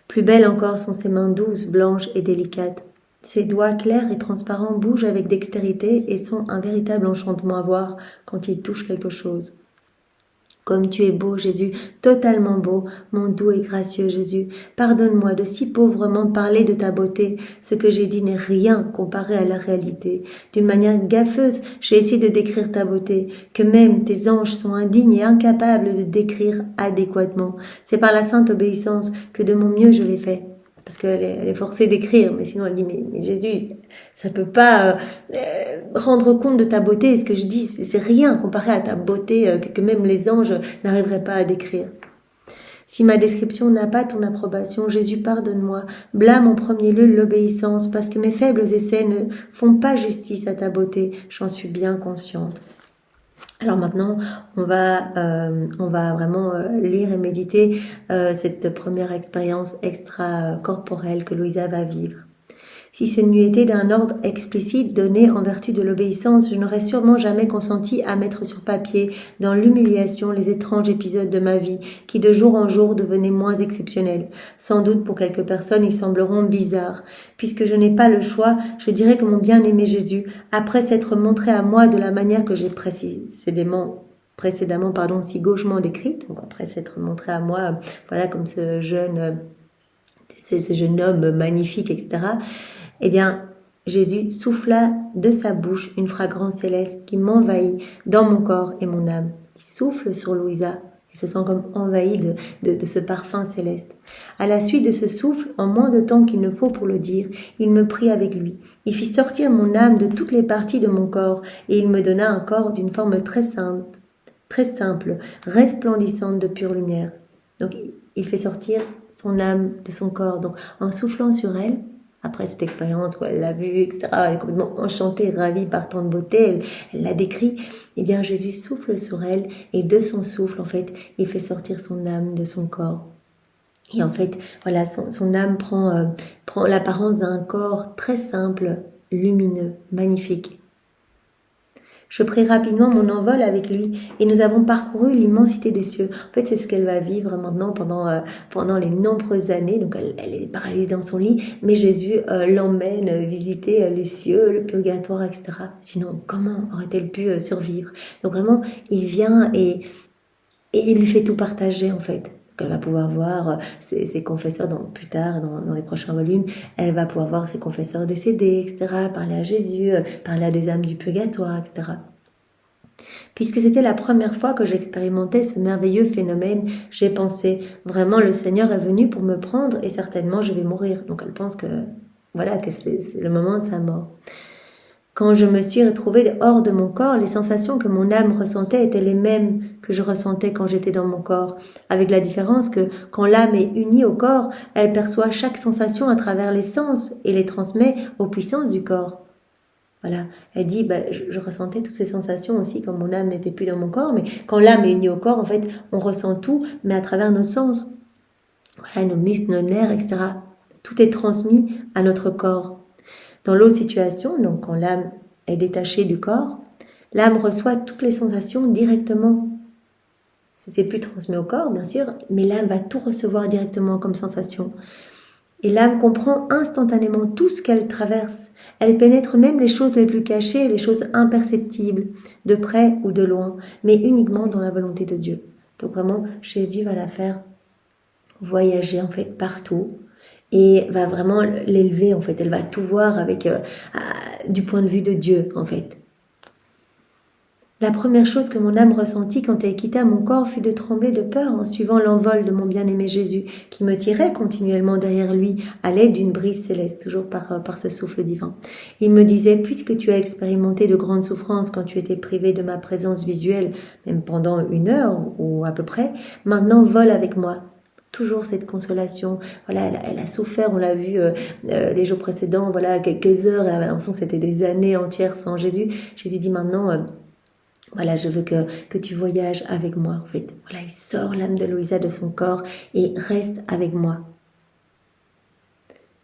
Plus belles encore sont ses mains douces, blanches et délicates. Ses doigts clairs et transparents bougent avec dextérité et sont un véritable enchantement à voir quand il touche quelque chose. Comme tu es beau, Jésus, totalement beau, mon doux et gracieux Jésus. Pardonne-moi de si pauvrement parler de ta beauté. Ce que j'ai dit n'est rien comparé à la réalité. D'une manière gaffeuse, j'ai essayé de décrire ta beauté, que même tes anges sont indignes et incapables de décrire adéquatement. C'est par la sainte obéissance que de mon mieux je l'ai fait. Parce qu'elle est forcée d'écrire, mais sinon elle dit mais Jésus, ça peut pas rendre compte de ta beauté. Et ce que je dis, c'est rien comparé à ta beauté que même les anges n'arriveraient pas à décrire. Si ma description n'a pas ton approbation, Jésus, pardonne-moi. Blâme en premier lieu l'obéissance, parce que mes faibles essais ne font pas justice à ta beauté. J'en suis bien consciente. Alors maintenant, on va vraiment lire et méditer cette première expérience extra-corporelle que Louisa va vivre. Si ce n'eût été d'un ordre explicite donné en vertu de l'obéissance, je n'aurais sûrement jamais consenti à mettre sur papier, dans l'humiliation, les étranges épisodes de ma vie, qui de jour en jour devenaient moins exceptionnels. Sans doute pour quelques personnes, ils sembleront bizarres. Puisque je n'ai pas le choix, je dirais que mon bien-aimé Jésus, après s'être montré à moi de la manière que j'ai précédemment si gauchement décrite, donc après s'être montré à moi, comme ce jeune homme magnifique, etc., eh bien, Jésus souffla de sa bouche une fragrance céleste qui m'envahit dans mon corps et mon âme. Il souffle sur Louisa et se sent comme envahi de ce parfum céleste. À la suite de ce souffle, en moins de temps qu'il ne faut pour le dire, il me prit avec lui. Il fit sortir mon âme de toutes les parties de mon corps et il me donna un corps d'une forme très simple, resplendissante de pure lumière. Donc, il fait sortir son âme de son corps. Donc, en soufflant sur elle, après cette expérience où elle l'a vue, etc., elle est complètement enchantée, ravie par tant de beauté, elle l'a décrit, eh bien Jésus souffle sur elle et de son souffle, en fait, il fait sortir son âme de son corps. Et en fait, voilà, son âme prend l'apparence d'un corps très simple, lumineux, magnifique. Je pris rapidement mon envol avec lui et nous avons parcouru l'immensité des cieux. En fait, c'est ce qu'elle va vivre maintenant pendant les nombreuses années. Donc, elle est paralysée dans son lit, mais Jésus l'emmène visiter les cieux, le purgatoire, etc. Sinon, comment aurait-elle pu survivre? Donc, vraiment, il vient et il lui fait tout partager, en fait. Donc, elle va pouvoir voir ses confesseurs plus tard, dans les prochains volumes. Elle va pouvoir voir ses confesseurs décédés, etc., parler à Jésus, parler à des âmes du purgatoire, etc. Puisque c'était la première fois que j'expérimentais ce merveilleux phénomène, j'ai pensé, vraiment le Seigneur est venu pour me prendre et certainement je vais mourir. Donc elle pense que c'est le moment de sa mort. Quand je me suis retrouvée hors de mon corps, les sensations que mon âme ressentait étaient les mêmes que je ressentais quand j'étais dans mon corps, avec la différence que quand l'âme est unie au corps, elle perçoit chaque sensation à travers les sens et les transmet aux puissances du corps. Voilà, elle dit, je ressentais toutes ces sensations aussi quand mon âme n'était plus dans mon corps, mais quand l'âme est unie au corps, en fait, on ressent tout, mais à travers nos sens, voilà, nos muscles, nos nerfs, etc. Tout est transmis à notre corps. Dans l'autre situation, donc quand l'âme est détachée du corps, l'âme reçoit toutes les sensations directement. C'est plus transmis au corps, bien sûr, mais l'âme va tout recevoir directement comme sensation. Et l'âme comprend instantanément tout ce qu'elle traverse. Elle pénètre même les choses les plus cachées, les choses imperceptibles, de près ou de loin, mais uniquement dans la volonté de Dieu. Donc vraiment, Jésus va la faire voyager en fait partout et va vraiment l'élever en fait. Elle va tout voir avec du point de vue de Dieu en fait. La première chose que mon âme ressentit quand elle quitta mon corps fut de trembler de peur en suivant l'envol de mon bien-aimé Jésus, qui me tirait continuellement derrière lui à l'aide d'une brise céleste, toujours par ce souffle divin. Il me disait, puisque tu as expérimenté de grandes souffrances quand tu étais privé de ma présence visuelle, même pendant 1 heure ou à peu près, maintenant vole avec moi. Toujours cette consolation. Voilà, elle a souffert, on l'a vu les jours précédents, voilà, quelques heures, elle avait l'impression que c'était des années entières sans Jésus. Jésus dit maintenant... voilà, je veux que tu voyages avec moi, en fait. Voilà, il sort l'âme de Louisa de son corps et reste avec moi.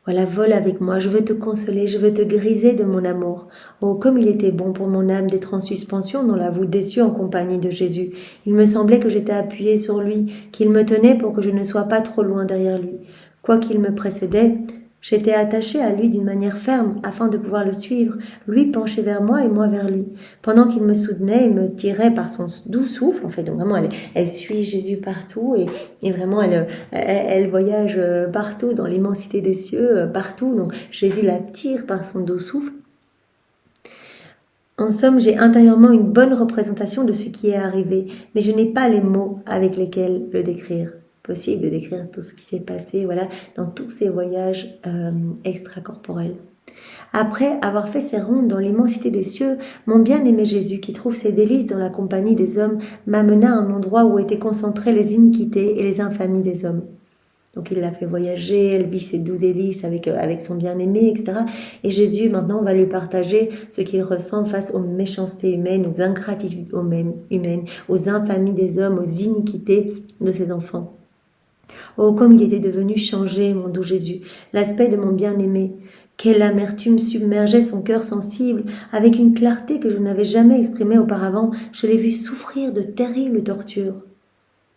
Voilà, vole avec moi, je veux te consoler, je veux te griser de mon amour. Oh, comme il était bon pour mon âme d'être en suspension dans la voûte des cieux en compagnie de Jésus. Il me semblait que j'étais appuyée sur lui, qu'il me tenait pour que je ne sois pas trop loin derrière lui. Quoiqu'il me précédait, j'étais attachée à lui d'une manière ferme afin de pouvoir le suivre, lui penché vers moi et moi vers lui. Pendant qu'il me soutenait et me tirait par son doux souffle, en fait, donc vraiment elle suit Jésus partout et vraiment elle voyage partout dans l'immensité des cieux, partout. Donc Jésus la tire par son doux souffle. En somme, j'ai intérieurement une bonne représentation de ce qui est arrivé, mais je n'ai pas les mots avec lesquels le décrire. Possible de décrire tout ce qui s'est passé, voilà, dans tous ces voyages extracorporels. Après avoir fait ses rondes dans l'immensité des cieux, mon bien-aimé Jésus, qui trouve ses délices dans la compagnie des hommes, m'amena à un endroit où étaient concentrées les iniquités et les infamies des hommes. Donc il l'a fait voyager, elle vit ses doux délices avec son bien-aimé, etc. Et Jésus, maintenant, va lui partager ce qu'il ressent face aux méchancetés humaines, aux ingratitudes humaines, aux infamies des hommes, aux iniquités de ses enfants. Oh, comme il était devenu changé, mon doux Jésus, l'aspect de mon bien-aimé. Quelle amertume submergeait son cœur sensible, avec une clarté que je n'avais jamais exprimée auparavant. Je l'ai vu souffrir de terribles tortures.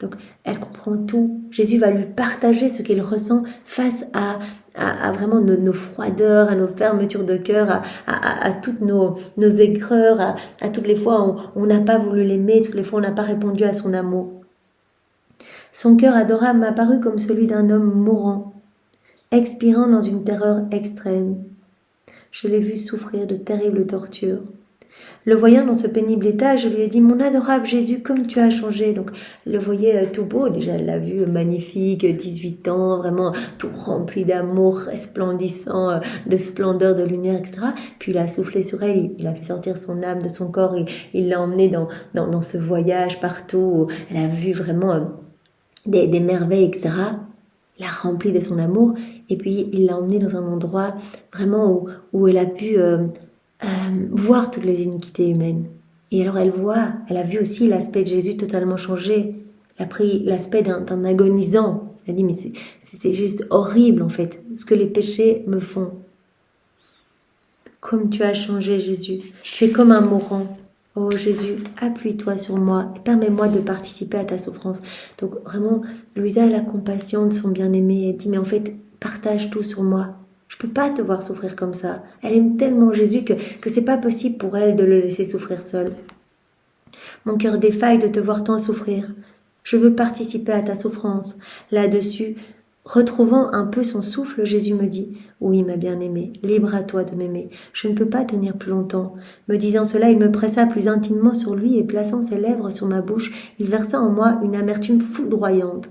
Donc, elle comprend tout. Jésus va lui partager ce qu'il ressent face à vraiment nos froideurs, à nos fermetures de cœur, à toutes nos aigreurs, à toutes les fois où on n'a pas voulu l'aimer, toutes les fois où on n'a pas répondu à son amour. Son cœur adorable m'apparut comme celui d'un homme mourant, expirant dans une terreur extrême. Je l'ai vu souffrir de terribles tortures. Le voyant dans ce pénible état, je lui ai dit « Mon adorable Jésus, comme tu as changé !» Donc, elle le voyait tout beau, déjà, elle l'a vu magnifique, 18 ans, vraiment tout rempli d'amour, resplendissant, de splendeur, de lumière, etc. Puis il a soufflé sur elle, il a fait sortir son âme de son corps, il l'a emmenée dans ce voyage partout, où elle a vu vraiment des merveilles, etc. Il l'a remplie de son amour, et puis il l'a emmenée dans un endroit vraiment où elle a pu... voir toutes les iniquités humaines. Et alors elle a vu aussi l'aspect de Jésus totalement changé. Elle a pris l'aspect d'un agonisant. Elle a dit, mais c'est juste horrible en fait, ce que les péchés me font. Comme tu as changé Jésus, tu es comme un mourant. Oh Jésus, appuie-toi sur moi et permets-moi de participer à ta souffrance. Donc vraiment, Louisa a la compassion de son bien-aimé. Elle dit, mais en fait, partage tout sur moi. Je peux pas te voir souffrir comme ça. Elle aime tellement Jésus que c'est pas possible pour elle de le laisser souffrir seul. Mon cœur défaille de te voir tant souffrir. Je veux participer à ta souffrance. Là-dessus, retrouvant un peu son souffle, Jésus me dit « Oui, ma bien-aimée, libre à toi de m'aimer. Je ne peux pas tenir plus longtemps. » Me disant cela, il me pressa plus intimement sur lui et plaçant ses lèvres sur ma bouche, il versa en moi une amertume foudroyante.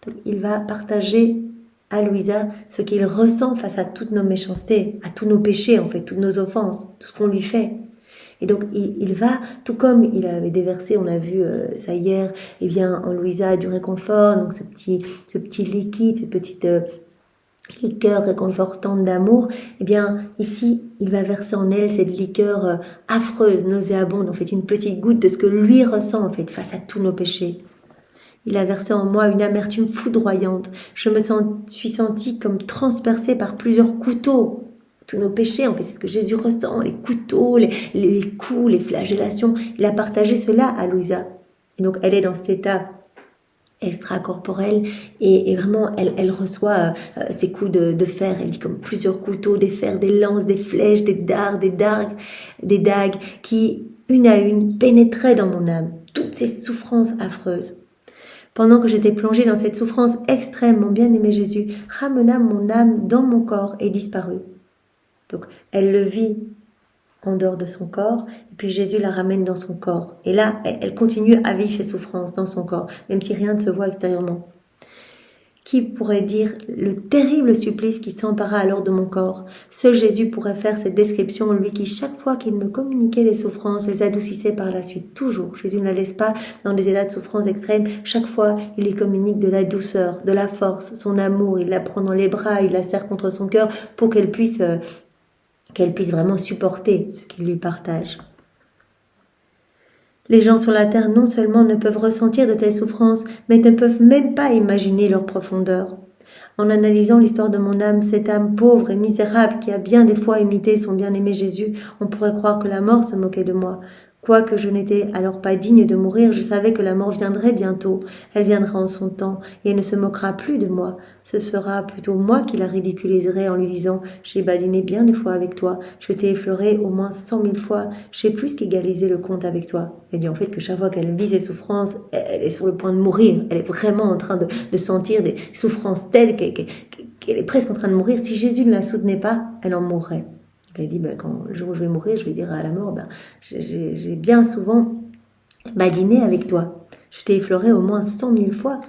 Donc, il va partager à Louisa ce qu'il ressent face à toutes nos méchancetés, à tous nos péchés en fait, toutes nos offenses, tout ce qu'on lui fait. Et donc il va, tout comme il avait déversé, on a vu ça hier, eh bien en Louisa du réconfort, donc ce petit liquide, cette petite liqueur réconfortante d'amour, eh bien ici il va verser en elle cette liqueur affreuse, nauséabonde, en fait une petite goutte de ce que lui ressent en fait face à tous nos péchés. Il a versé en moi une amertume foudroyante. Je me suis sentie comme transpercée par plusieurs couteaux. Tous nos péchés, en fait, c'est ce que Jésus ressent, les couteaux, les coups, les flagellations. Il a partagé cela à Louisa. Et donc, elle est dans cet état extracorporel et vraiment, elle reçoit ces coups de fer. Elle dit comme plusieurs couteaux, des fers, des lances, des flèches, des dards, des dagues qui, une à une, pénétraient dans mon âme. Toutes ces souffrances affreuses. Pendant que j'étais plongée dans cette souffrance extrême, mon bien-aimé Jésus ramena mon âme dans mon corps et disparut. Donc, elle le vit en dehors de son corps, et puis Jésus la ramène dans son corps. Et là, elle continue à vivre ses souffrances dans son corps, même si rien ne se voit extérieurement. Qui pourrait dire le terrible supplice qui s'empara alors de mon corps? Seul Jésus pourrait faire cette description, lui qui, chaque fois qu'il me communiquait les souffrances, les adoucissait par la suite. Toujours, Jésus ne la laisse pas dans des états de souffrance extrêmes. Chaque fois, il lui communique de la douceur, de la force, son amour. Il la prend dans les bras, il la serre contre son cœur pour qu'elle puisse vraiment supporter ce qu'il lui partage. Les gens sur la terre non seulement ne peuvent ressentir de telles souffrances, mais ne peuvent même pas imaginer leur profondeur. En analysant l'histoire de mon âme, cette âme pauvre et misérable qui a bien des fois imité son bien-aimé Jésus, on pourrait croire que la mort se moquait de moi. Quoique je n'étais alors pas digne de mourir, je savais que la mort viendrait bientôt. Elle viendra en son temps, et elle ne se moquera plus de moi. Ce sera plutôt moi qui la ridiculiserai en lui disant « J'ai badiné bien des fois avec toi, je t'ai effleuré au moins 100 000 fois, j'ai plus qu'égalisé le compte avec toi. » Elle dit en fait que chaque fois qu'elle vit ses souffrances, elle est sur le point de mourir. Elle est vraiment en train de sentir des souffrances telles qu'elle est presque en train de mourir. Si Jésus ne la soutenait pas, elle en mourrait. Elle dit, quand le jour où je vais mourir, je vais dire à la mort, j'ai bien souvent badiné avec toi. Je t'ai effleuré au moins 100 000 fois.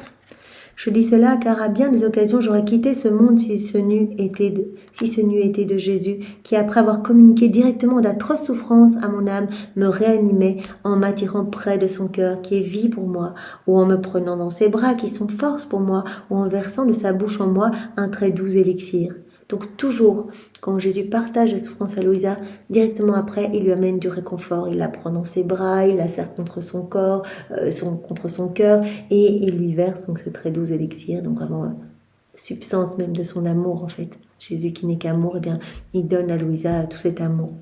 Je dis cela car à bien des occasions, j'aurais quitté ce monde si ce n'eût été de Jésus, qui après avoir communiqué directement d'atroces souffrances à mon âme, me réanimait en m'attirant près de son cœur, qui est vie pour moi, ou en me prenant dans ses bras, qui sont force pour moi, ou en versant de sa bouche en moi un très doux élixir. Donc toujours, quand Jésus partage la souffrance à Louisa, directement après, il lui amène du réconfort. Il la prend dans ses bras, il la serre contre son corps, contre son cœur, et il lui verse donc ce très doux élixir, donc vraiment substance même de son amour en fait. Jésus qui n'est qu'amour, eh bien, il donne à Louisa tout cet amour.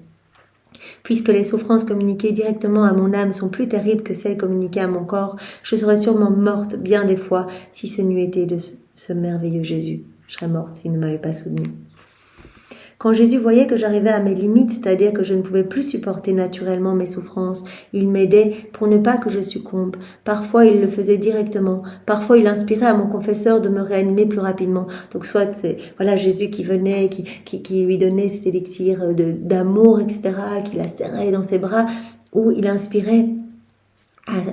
Puisque les souffrances communiquées directement à mon âme sont plus terribles que celles communiquées à mon corps, je serais sûrement morte bien des fois si ce n'eût été de ce merveilleux Jésus. Je serais morte s'il ne m'avait pas soutenue. Quand Jésus voyait que j'arrivais à mes limites, c'est-à-dire que je ne pouvais plus supporter naturellement mes souffrances, il m'aidait pour ne pas que je succombe. Parfois, il le faisait directement. Parfois, il inspirait à mon confesseur de me réanimer plus rapidement. Donc, soit c'est Jésus qui venait, qui lui donnait cet élixir d'amour, etc., qui la serrait dans ses bras, ou il inspirait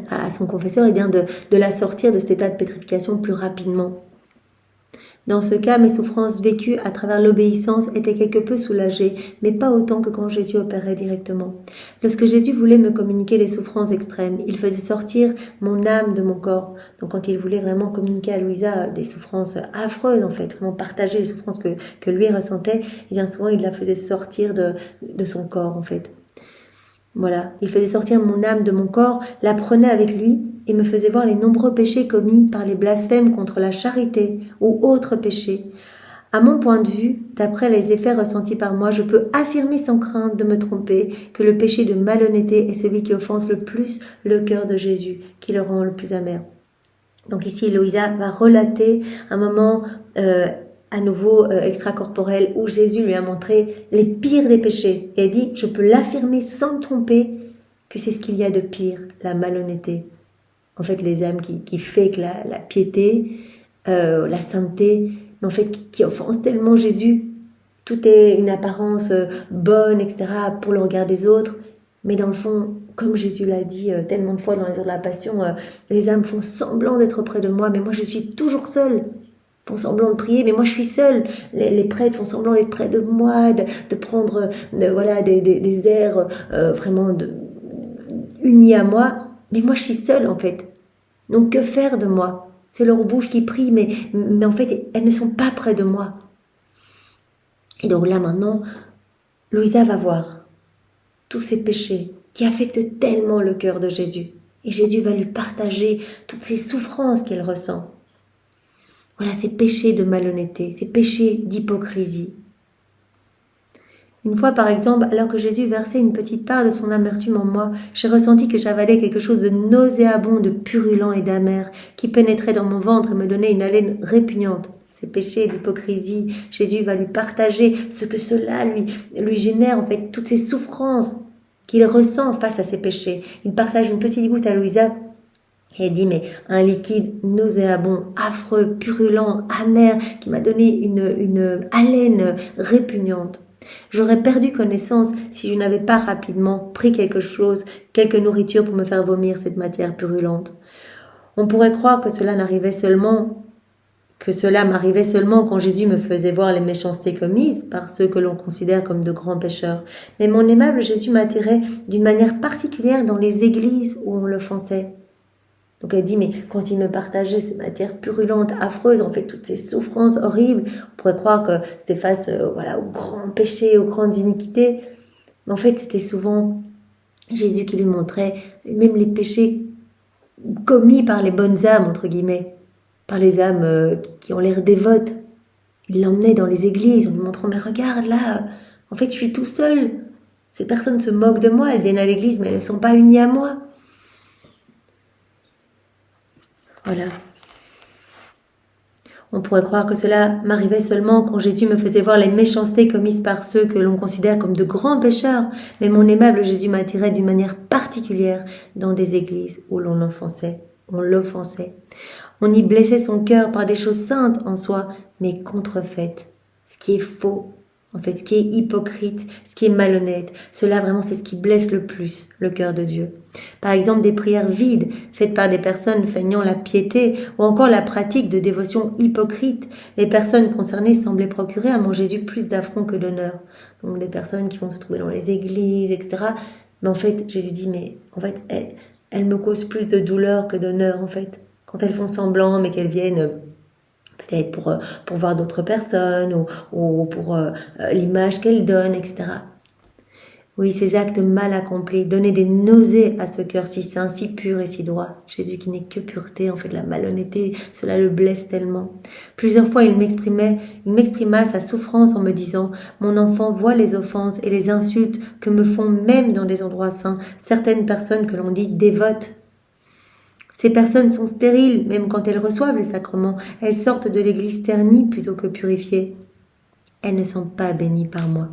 à son confesseur de la sortir de cet état de pétrification plus rapidement. Dans ce cas, mes souffrances vécues à travers l'obéissance étaient quelque peu soulagées, mais pas autant que quand Jésus opérait directement. Lorsque Jésus voulait me communiquer les souffrances extrêmes, il faisait sortir mon âme de mon corps. Donc quand il voulait vraiment communiquer à Louisa des souffrances affreuses, en fait, vraiment partager les souffrances que lui ressentait, et bien souvent il la faisait sortir de son corps, en fait. Voilà, il faisait sortir mon âme de mon corps, la prenait avec lui et me faisait voir les nombreux péchés commis par les blasphèmes contre la charité ou autres péchés. À mon point de vue, d'après les effets ressentis par moi, je peux affirmer sans crainte de me tromper que le péché de malhonnêteté est celui qui offense le plus le cœur de Jésus, qui le rend le plus amer. Donc ici, Louisa va relater un moment à nouveau extracorporel où Jésus lui a montré les pires des péchés. Et elle dit, je peux l'affirmer sans me tromper que c'est ce qu'il y a de pire, la malhonnêteté. En fait, les âmes qui fake la piété, la sainteté, mais en fait qui offensent tellement Jésus. Tout est une apparence bonne, etc., pour le regard des autres. Mais dans le fond, comme Jésus l'a dit tellement de fois dans les heures de la Passion, les âmes font semblant d'être près de moi, mais moi je suis toujours seule. Font semblant de prier, mais moi je suis seule. Les prêtres font semblant d'être près de moi, de prendre des airs vraiment unis à moi, mais moi je suis seule en fait. Donc que faire de moi? C'est leur bouche qui prie, mais en fait elles ne sont pas près de moi. Et donc là maintenant, Louisa va voir tous ces péchés qui affectent tellement le cœur de Jésus. Et Jésus va lui partager toutes ces souffrances qu'elle ressent. Voilà, ces péchés de malhonnêteté, ces péchés d'hypocrisie. Une fois, par exemple, alors que Jésus versait une petite part de son amertume en moi, j'ai ressenti que j'avalais quelque chose de nauséabond, de purulent et d'amer, qui pénétrait dans mon ventre et me donnait une haleine répugnante. Ces péchés d'hypocrisie, Jésus va lui partager ce que cela lui génère, en fait, toutes ces souffrances qu'il ressent face à ces péchés. Il partage une petite goutte à Louisa. Et elle dit, mais un liquide nauséabond, affreux, purulent, amer, qui m'a donné une haleine répugnante. J'aurais perdu connaissance si je n'avais pas rapidement pris quelque nourriture pour me faire vomir cette matière purulente. On pourrait croire que cela m'arrivait seulement quand Jésus me faisait voir les méchancetés commises par ceux que l'on considère comme de grands pécheurs. Mais mon aimable Jésus m'attirait d'une manière particulière dans les églises où on l'offensait. Donc elle dit, mais quand il me partageait ces matières purulentes, affreuses, en fait toutes ces souffrances horribles, on pourrait croire que c'était face aux grands péchés, aux grandes iniquités. Mais en fait, c'était souvent Jésus qui lui montrait même les péchés commis par les bonnes âmes, entre guillemets, par les âmes qui ont l'air dévotes. Il l'emmenait dans les églises en lui montrant, mais regarde là, en fait je suis tout seul. Ces personnes se moquent de moi, elles viennent à l'église, mais elles ne sont pas unies à moi. Voilà. On pourrait croire que cela m'arrivait seulement quand Jésus me faisait voir les méchancetés commises par ceux que l'on considère comme de grands pécheurs, mais mon aimable Jésus m'attirait d'une manière particulière dans des églises où on l'offensait. On y blessait son cœur par des choses saintes en soi, mais contrefaites, ce qui est faux. En fait, ce qui est hypocrite, ce qui est malhonnête, cela vraiment c'est ce qui blesse le plus le cœur de Dieu. Par exemple, des prières vides faites par des personnes feignant la piété ou encore la pratique de dévotion hypocrite. Les personnes concernées semblaient procurer à mon Jésus plus d'affront que d'honneur. Donc des personnes qui vont se trouver dans les églises, etc. Mais en fait, Jésus dit, mais en fait, elles me causent plus de douleur que d'honneur en fait. Quand elles font semblant mais qu'elles viennent peut-être pour voir d'autres personnes ou pour l'image qu'elles donnent, etc. Oui, ces actes mal accomplis donnaient des nausées à ce cœur si saint, si pur et si droit. Jésus qui n'est que pureté, en fait de la malhonnêteté, cela le blesse tellement. Plusieurs fois il m'exprima sa souffrance en me disant « Mon enfant voit les offenses et les insultes que me font même dans des endroits saints certaines personnes que l'on dit dévotes. » Ces personnes sont stériles, même quand elles reçoivent les sacrements. Elles sortent de l'église ternies plutôt que purifiées. elles ne sont pas bénies par moi.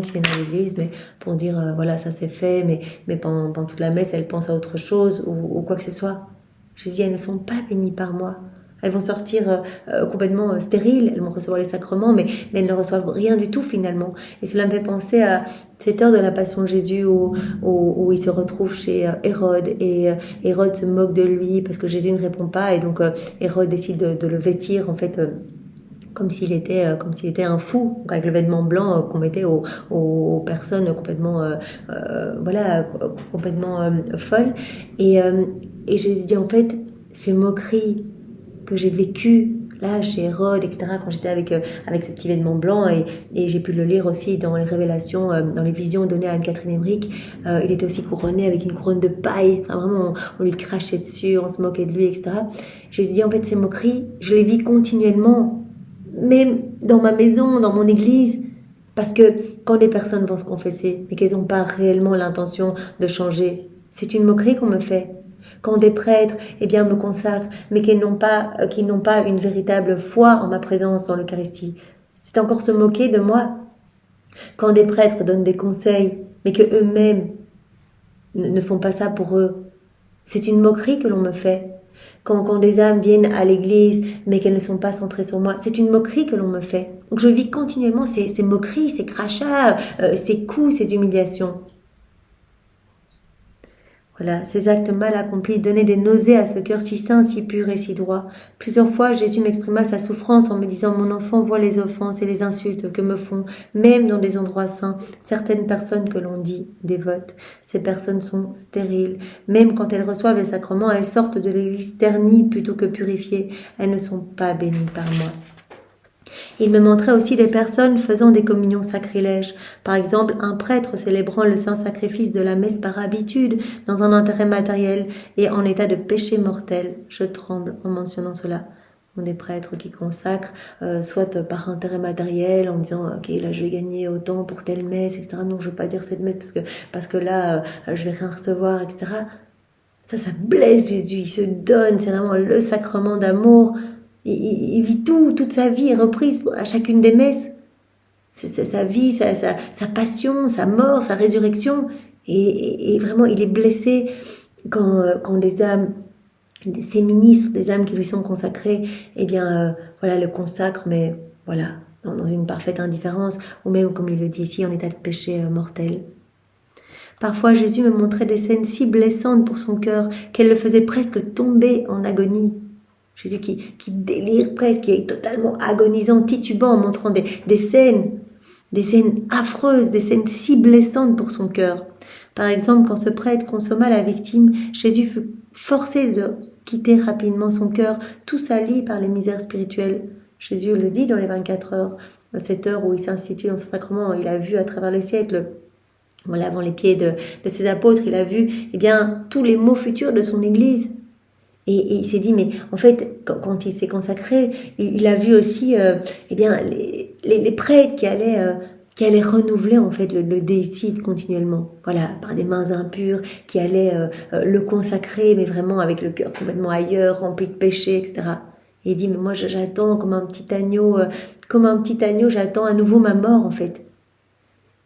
Qui viennent à l'église, mais pour dire voilà, ça c'est fait, mais pendant toute la messe, elles pensent à autre chose ou quoi que ce soit. Jésus, elles ne sont pas bénies par moi. Elles vont sortir complètement stériles, elles vont recevoir les sacrements, mais elles ne reçoivent rien du tout finalement. Et cela me fait penser à cette heure de la Passion de Jésus où il se retrouve chez Hérode, et Hérode se moque de lui parce que Jésus ne répond pas, et donc Hérode décide de le vêtir en fait. Comme s'il était un fou, donc avec le vêtement blanc qu'on mettait aux personnes complètement complètement folles. Et j'ai dit en fait, ces moqueries que j'ai vécues là chez Hérode, etc., quand j'étais avec ce petit vêtement blanc, et j'ai pu le lire aussi dans les révélations, dans les visions données à Anne-Catherine Emmerich. Il était aussi couronné avec une couronne de paille. Enfin, vraiment, on lui crachait dessus, on se moquait de lui, etc. J'ai dit en fait, ces moqueries, je les vis continuellement, même dans ma maison, dans mon église, parce que quand les personnes vont se confesser, mais qu'elles n'ont pas réellement l'intention de changer, c'est une moquerie qu'on me fait. Quand des prêtres, me consacrent, mais qu'ils n'ont pas une véritable foi en ma présence dans l'Eucharistie, c'est encore se moquer de moi. Quand des prêtres donnent des conseils, mais que eux-mêmes ne font pas ça pour eux, c'est une moquerie que l'on me fait. Quand des âmes viennent à l'église, mais qu'elles ne sont pas centrées sur moi, c'est une moquerie que l'on me fait. Donc je vis continuellement ces moqueries, ces crachats, ces coups, ces humiliations. Voilà, ces actes mal accomplis donnaient des nausées à ce cœur si saint, si pur et si droit. Plusieurs fois, Jésus m'exprima sa souffrance en me disant « Mon enfant voit les offenses et les insultes que me font, même dans des endroits saints, certaines personnes que l'on dit dévotes. Ces personnes sont stériles. Même quand elles reçoivent les sacrements, elles sortent de l'église ternies plutôt que purifiées. Elles ne sont pas bénies par moi. » Il me montrait aussi des personnes faisant des communions sacrilèges. Par exemple, un prêtre célébrant le saint sacrifice de la messe par habitude, dans un intérêt matériel et en état de péché mortel. Je tremble en mentionnant cela. Des prêtres qui consacrent, soit par intérêt matériel, en disant « Ok, là je vais gagner autant pour telle messe, etc. Non, je veux pas dire cette messe parce que là, je vais rien recevoir, etc. » Ça blesse Jésus, il se donne, c'est vraiment le sacrement d'amour. Il vit toute sa vie est reprise à chacune des messes. C'est sa vie, sa passion, sa mort, sa résurrection. Et vraiment, il est blessé quand des âmes, ses ministres, des âmes qui lui sont consacrées, le consacrent, mais voilà, dans une parfaite indifférence, ou même, comme il le dit ici, en état de péché mortel. Parfois, Jésus me montrait des scènes si blessantes pour son cœur qu'elles le faisaient presque tomber en agonie. Jésus qui délire presque, qui est totalement agonisant, titubant, en montrant des scènes affreuses, des scènes si blessantes pour son cœur. Par exemple, quand ce prêtre consomma la victime, Jésus fut forcé de quitter rapidement son cœur, tout sali par les misères spirituelles. Jésus le dit dans les 24 heures, cette heure où il s'institue dans ce sacrement, il a vu à travers les siècles, en lavant les pieds de ses apôtres, il a vu tous les maux futurs de son Église. Et il s'est dit, mais en fait, quand il s'est consacré, il a vu aussi les prêtres qui allaient renouveler en fait le déicide continuellement, voilà, par des mains impures, qui allaient le consacrer, mais vraiment avec le cœur complètement ailleurs, rempli de péché, etc. Et il dit, mais moi j'attends comme un petit agneau, j'attends à nouveau ma mort en fait.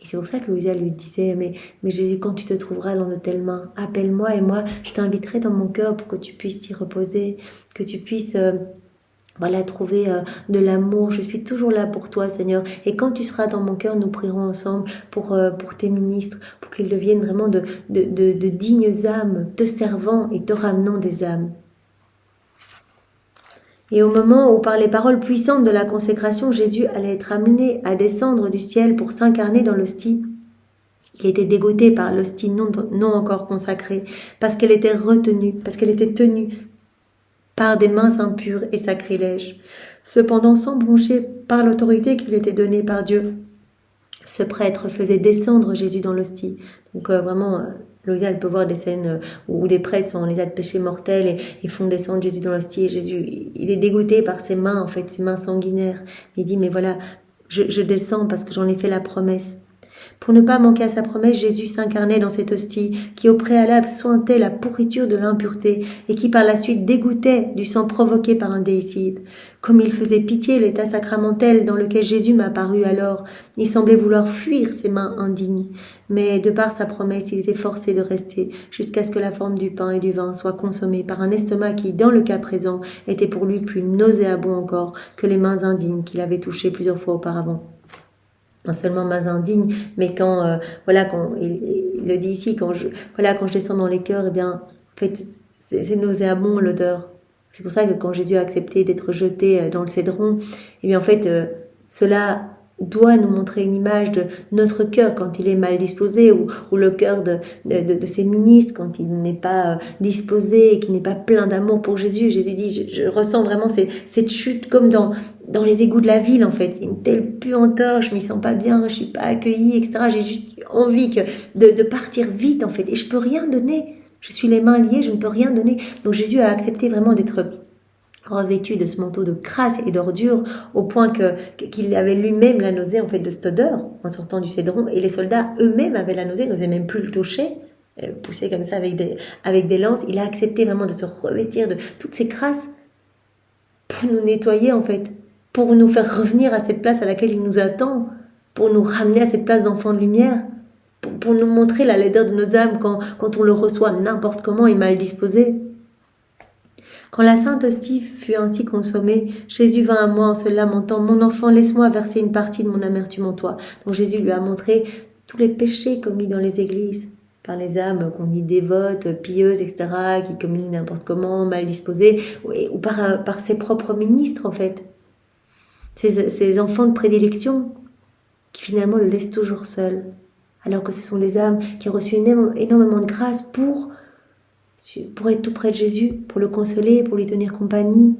Et c'est pour ça que Louisa lui disait, mais Jésus, quand tu te trouveras dans de telles mains, appelle-moi et moi, je t'inviterai dans mon cœur pour que tu puisses t'y reposer, que tu puisses trouver de l'amour. Je suis toujours là pour toi, Seigneur. Et quand tu seras dans mon cœur, nous prierons ensemble pour tes ministres, pour qu'ils deviennent vraiment de dignes âmes, te servant et te ramenant des âmes. Et au moment où, par les paroles puissantes de la consécration, Jésus allait être amené à descendre du ciel pour s'incarner dans l'hostie, il était dégoûté par l'hostie non encore consacrée, parce qu'elle était retenue, parce qu'elle était tenue par des mains impures et sacrilèges. Cependant, sans broncher par l'autorité qui lui était donnée par Dieu, ce prêtre faisait descendre Jésus dans l'hostie. Donc Louisa, elle peut voir des scènes où des prêtres sont en état de péché mortel et ils font descendre Jésus dans l'hostie. Et Jésus, il est dégoûté par ses mains, en fait, ses mains sanguinaires. Il dit, mais voilà, je descends parce que j'en ai fait la promesse. Pour ne pas manquer à sa promesse, Jésus s'incarnait dans cette hostie qui au préalable sointait la pourriture de l'impureté et qui par la suite dégoûtait du sang provoqué par un déicide. Comme il faisait pitié l'état sacramentel dans lequel Jésus m'apparut alors, il semblait vouloir fuir ses mains indignes. Mais de par sa promesse, il était forcé de rester jusqu'à ce que la forme du pain et du vin soit consommée par un estomac qui, dans le cas présent, était pour lui plus nauséabond encore que les mains indignes qu'il avait touchées plusieurs fois auparavant. Non seulement mains indignes, mais quand il le dit ici, quand je descends dans les cœurs, eh bien, en fait, c'est nauséabond l'odeur. C'est pour ça que quand Jésus a accepté d'être jeté dans le cédron, eh bien, en fait, cela doit nous montrer une image de notre cœur quand il est mal disposé, ou le cœur de ses ministres quand il n'est pas disposé et qui n'est pas plein d'amour pour Jésus. Jésus dit, je ressens vraiment cette chute comme dans les égouts de la ville, en fait. Une telle puanteur, je m'y sens pas bien, je suis pas accueillie, etc. J'ai juste envie de partir vite, en fait. Et je peux rien donner. Je suis les mains liées, je ne peux rien donner. Donc Jésus a accepté vraiment d'être revêtu de ce manteau de crasse et d'ordure au point qu'il avait lui-même la nausée en fait de cette odeur en sortant du cédron, et les soldats eux-mêmes avaient la nausée, n'osaient même plus le toucher, poussé comme ça avec des lances. Il a accepté vraiment de se revêtir de toutes ces crasses pour nous nettoyer en fait, pour nous faire revenir à cette place à laquelle il nous attend, pour nous ramener à cette place d'enfant de lumière, pour nous montrer la laideur de nos âmes quand on le reçoit n'importe comment et mal disposé. Quand la sainte hostie fut ainsi consommée, Jésus vint à moi en se lamentant, « Mon enfant, laisse-moi verser une partie de mon amertume en toi. » Donc Jésus lui a montré tous les péchés commis dans les églises, par les âmes qu'on dit dévotes, pieuses, etc., qui communient n'importe comment, mal disposées, ou par ses propres ministres, en fait. Ces enfants de prédilection qui finalement le laissent toujours seul, alors que ce sont des âmes qui ont reçu énormément de grâce pour être tout près de Jésus, pour le consoler, pour lui tenir compagnie.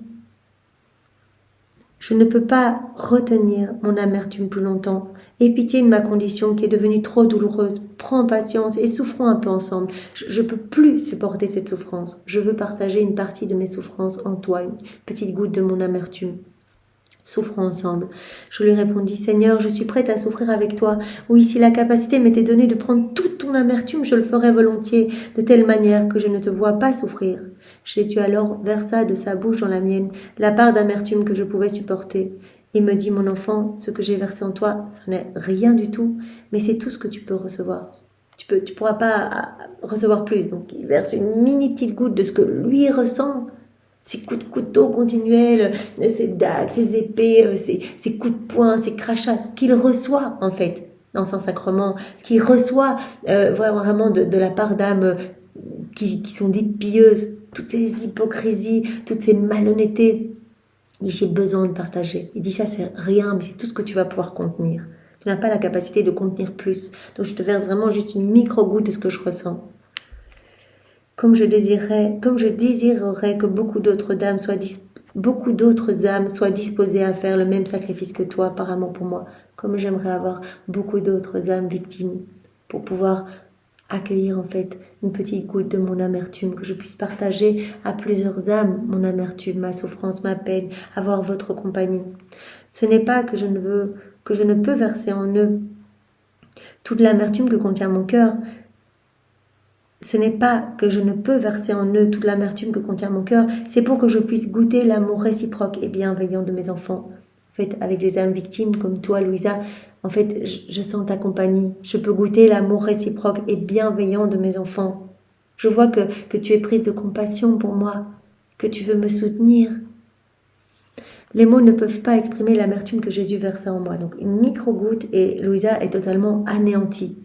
Je ne peux pas retenir mon amertume plus longtemps. Aie pitié de ma condition qui est devenue trop douloureuse. Prends patience et souffrons un peu ensemble. Je ne peux plus supporter cette souffrance. Je veux partager une partie de mes souffrances en toi, une petite goutte de mon amertume. Souffrons ensemble. Je lui répondis, Seigneur, je suis prête à souffrir avec toi. Oui, si la capacité m'était donnée de prendre toute ton amertume, je le ferais volontiers, de telle manière que je ne te vois pas souffrir. Jésus alors versa de sa bouche dans la mienne la part d'amertume que je pouvais supporter, et me dit, mon enfant, ce que j'ai versé en toi, ça n'est rien du tout, mais c'est tout ce que tu peux recevoir. Tu pourras pas recevoir plus. Donc il verse une mini petite goutte de ce que lui ressent. Ces coups de couteau continuels, ces dagues, ces épées, ces coups de poing, ces crachats, ce qu'il reçoit en fait dans son sacrement, ce qu'il reçoit vraiment de la part d'âmes qui sont dites pieuses, toutes ces hypocrisies, toutes ces malhonnêtetés. Il dit, j'ai besoin de partager. Il dit, ça c'est rien, mais c'est tout ce que tu vas pouvoir contenir. Tu n'as pas la capacité de contenir plus. Donc je te verse vraiment juste une micro-goutte de ce que je ressens. Comme je désirerais que beaucoup d'autres âmes soient disposées à faire le même sacrifice que toi par amour pour moi, comme j'aimerais avoir beaucoup d'autres âmes victimes pour pouvoir accueillir en fait une petite goutte de mon amertume, que je puisse partager à plusieurs âmes mon amertume, ma souffrance, ma peine, avoir votre compagnie. Ce n'est pas que je ne peux verser en eux toute l'amertume que contient mon cœur. Ce n'est pas que je ne peux verser en eux toute l'amertume que contient mon cœur, c'est pour que je puisse goûter l'amour réciproque et bienveillant de mes enfants. En fait, avec les âmes victimes comme toi, Louisa, en fait, je sens ta compagnie. Je peux goûter l'amour réciproque et bienveillant de mes enfants. Je vois que tu es prise de compassion pour moi, que tu veux me soutenir. Les mots ne peuvent pas exprimer l'amertume que Jésus versa en moi. Donc, une micro-goutte et Louisa est totalement anéantie.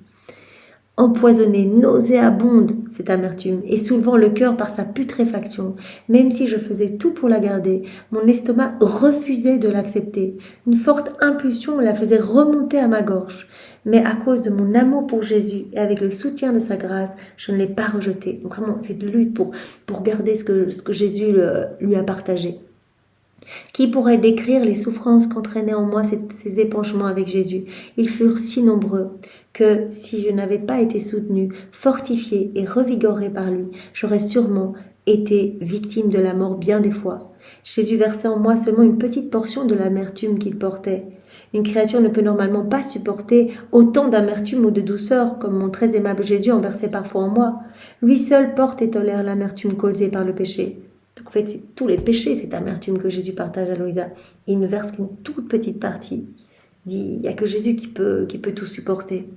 Empoisonnée, nauséabonde, cette amertume, et soulevant le cœur par sa putréfaction. Même si je faisais tout pour la garder, mon estomac refusait de l'accepter. Une forte impulsion la faisait remonter à ma gorge. Mais à cause de mon amour pour Jésus et avec le soutien de sa grâce, je ne l'ai pas rejeté. Donc vraiment, cette lutte pour garder ce que Jésus lui a partagé. Qui pourrait décrire les souffrances qu'entraînaient en moi ces épanchements avec Jésus? Ils furent si nombreux que si je n'avais pas été soutenue, fortifiée et revigorée par lui, j'aurais sûrement été victime de la mort bien des fois. Jésus versait en moi seulement une petite portion de l'amertume qu'il portait. Une créature ne peut normalement pas supporter autant d'amertume ou de douceur comme mon très aimable Jésus en versait parfois en moi. Lui seul porte et tolère l'amertume causée par le péché. Donc en fait, c'est tous les péchés, cette amertume que Jésus partage à Louisa. Il ne verse qu'une toute petite partie. Il n'y a que Jésus qui peut tout supporter.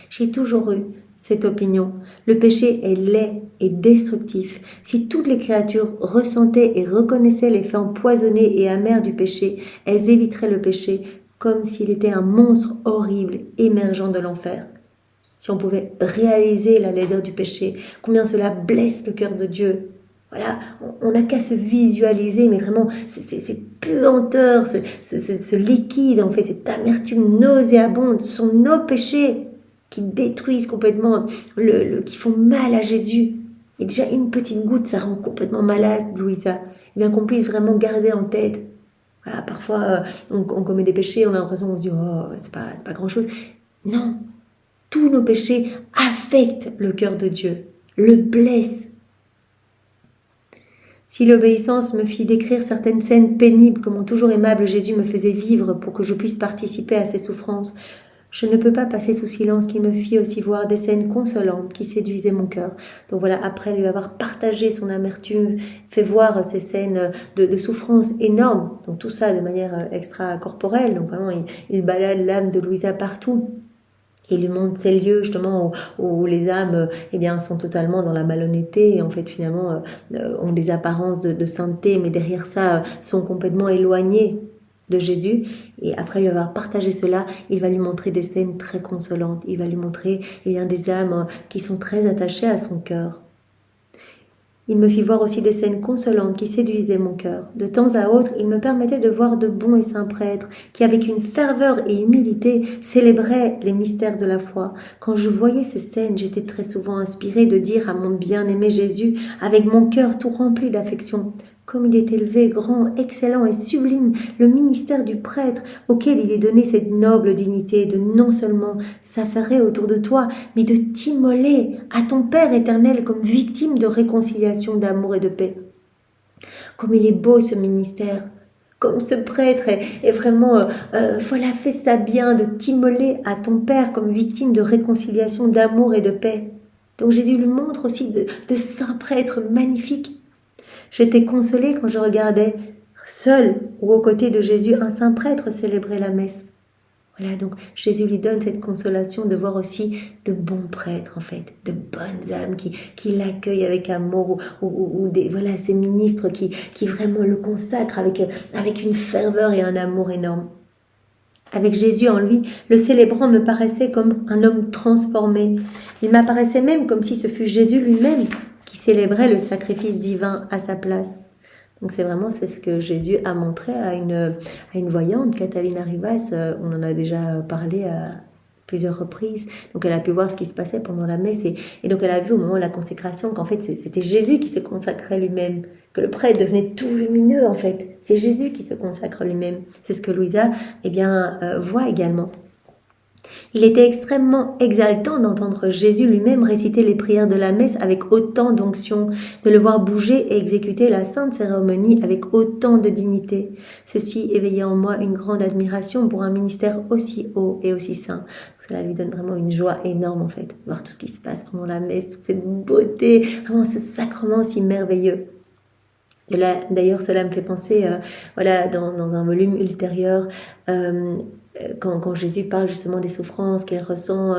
J'ai toujours eu cette opinion. Le péché est laid et destructif. Si toutes les créatures ressentaient et reconnaissaient l'effet empoisonné et amer du péché, elles éviteraient le péché comme s'il était un monstre horrible émergeant de l'enfer. Si on pouvait réaliser la laideur du péché, combien cela blesse le cœur de Dieu. Voilà, on n'a qu'à se visualiser, mais vraiment, cette puanteur, ce liquide, en fait, cette amertume nauséabonde, ce sont nos péchés qui détruisent complètement, qui font mal à Jésus. Et déjà, une petite goutte, ça rend complètement malade, Louisa. Et bien qu'on puisse vraiment garder en tête. Voilà, parfois, on commet des péchés, on a l'impression qu'on se dit, oh, c'est pas grand-chose. Non, tous nos péchés affectent le cœur de Dieu, le blessent. Si l'obéissance me fit décrire certaines scènes pénibles que mon toujours aimable Jésus me faisait vivre pour que je puisse participer à ses souffrances, je ne peux pas passer sous silence qu'il me fit aussi voir des scènes consolantes qui séduisaient mon cœur. Donc voilà, après lui avoir partagé son amertume, fait voir ces scènes de souffrance énormes, donc tout ça de manière extra-corporelle, donc vraiment il balade l'âme de Louisa partout. Il lui montre ces lieux justement où les âmes sont totalement dans la malhonnêteté et en fait finalement ont des apparences de sainteté, mais derrière ça sont complètement éloignées de Jésus. Et après lui avoir partagé cela, il va lui montrer des scènes très consolantes. Il va lui montrer des âmes qui sont très attachées à son cœur. Il me fit voir aussi des scènes consolantes qui séduisaient mon cœur. De temps à autre, il me permettait de voir de bons et saints prêtres qui, avec une ferveur et humilité, célébraient les mystères de la foi. Quand je voyais ces scènes, j'étais très souvent inspirée de dire à mon bien-aimé Jésus, avec mon cœur tout rempli d'affection, comme il est élevé, grand, excellent et sublime, le ministère du prêtre, auquel il est donné cette noble dignité de non seulement s'affairer autour de toi, mais de t'immoler à ton Père éternel comme victime de réconciliation, d'amour et de paix. Comme il est beau ce ministère, comme ce prêtre est vraiment, fait ça bien de t'immoler à ton Père comme victime de réconciliation, d'amour et de paix. Donc Jésus lui montre aussi de saints prêtres magnifiques. J'étais consolée quand je regardais seul ou aux côtés de Jésus un saint prêtre célébrer la messe. Voilà, donc Jésus lui donne cette consolation de voir aussi de bons prêtres en fait, de bonnes âmes qui l'accueillent avec amour ou ces ministres qui vraiment le consacrent avec une ferveur et un amour énorme. Avec Jésus en lui, le célébrant me paraissait comme un homme transformé. Il m'apparaissait même comme si ce fût Jésus lui-même qui célébrait le sacrifice divin à sa place. Donc c'est ce que Jésus a montré à une voyante, Catalina Rivas. On en a déjà parlé à plusieurs reprises. Donc elle a pu voir ce qui se passait pendant la messe et donc elle a vu au moment de la consécration qu'en fait c'était Jésus qui se consacrait lui-même, que le prêtre devenait tout lumineux en fait. C'est Jésus qui se consacre lui-même. C'est ce que Louisa voit également. Il était extrêmement exaltant d'entendre Jésus lui-même réciter les prières de la messe avec autant d'onction, de le voir bouger et exécuter la sainte cérémonie avec autant de dignité. Ceci éveillait en moi une grande admiration pour un ministère aussi haut et aussi saint. Cela lui donne vraiment une joie énorme en fait, voir tout ce qui se passe pendant la messe, toute cette beauté, vraiment ce sacrement si merveilleux. Et là, d'ailleurs, cela me fait penser, dans un volume ultérieur, quand Jésus parle justement des souffrances qu'il ressent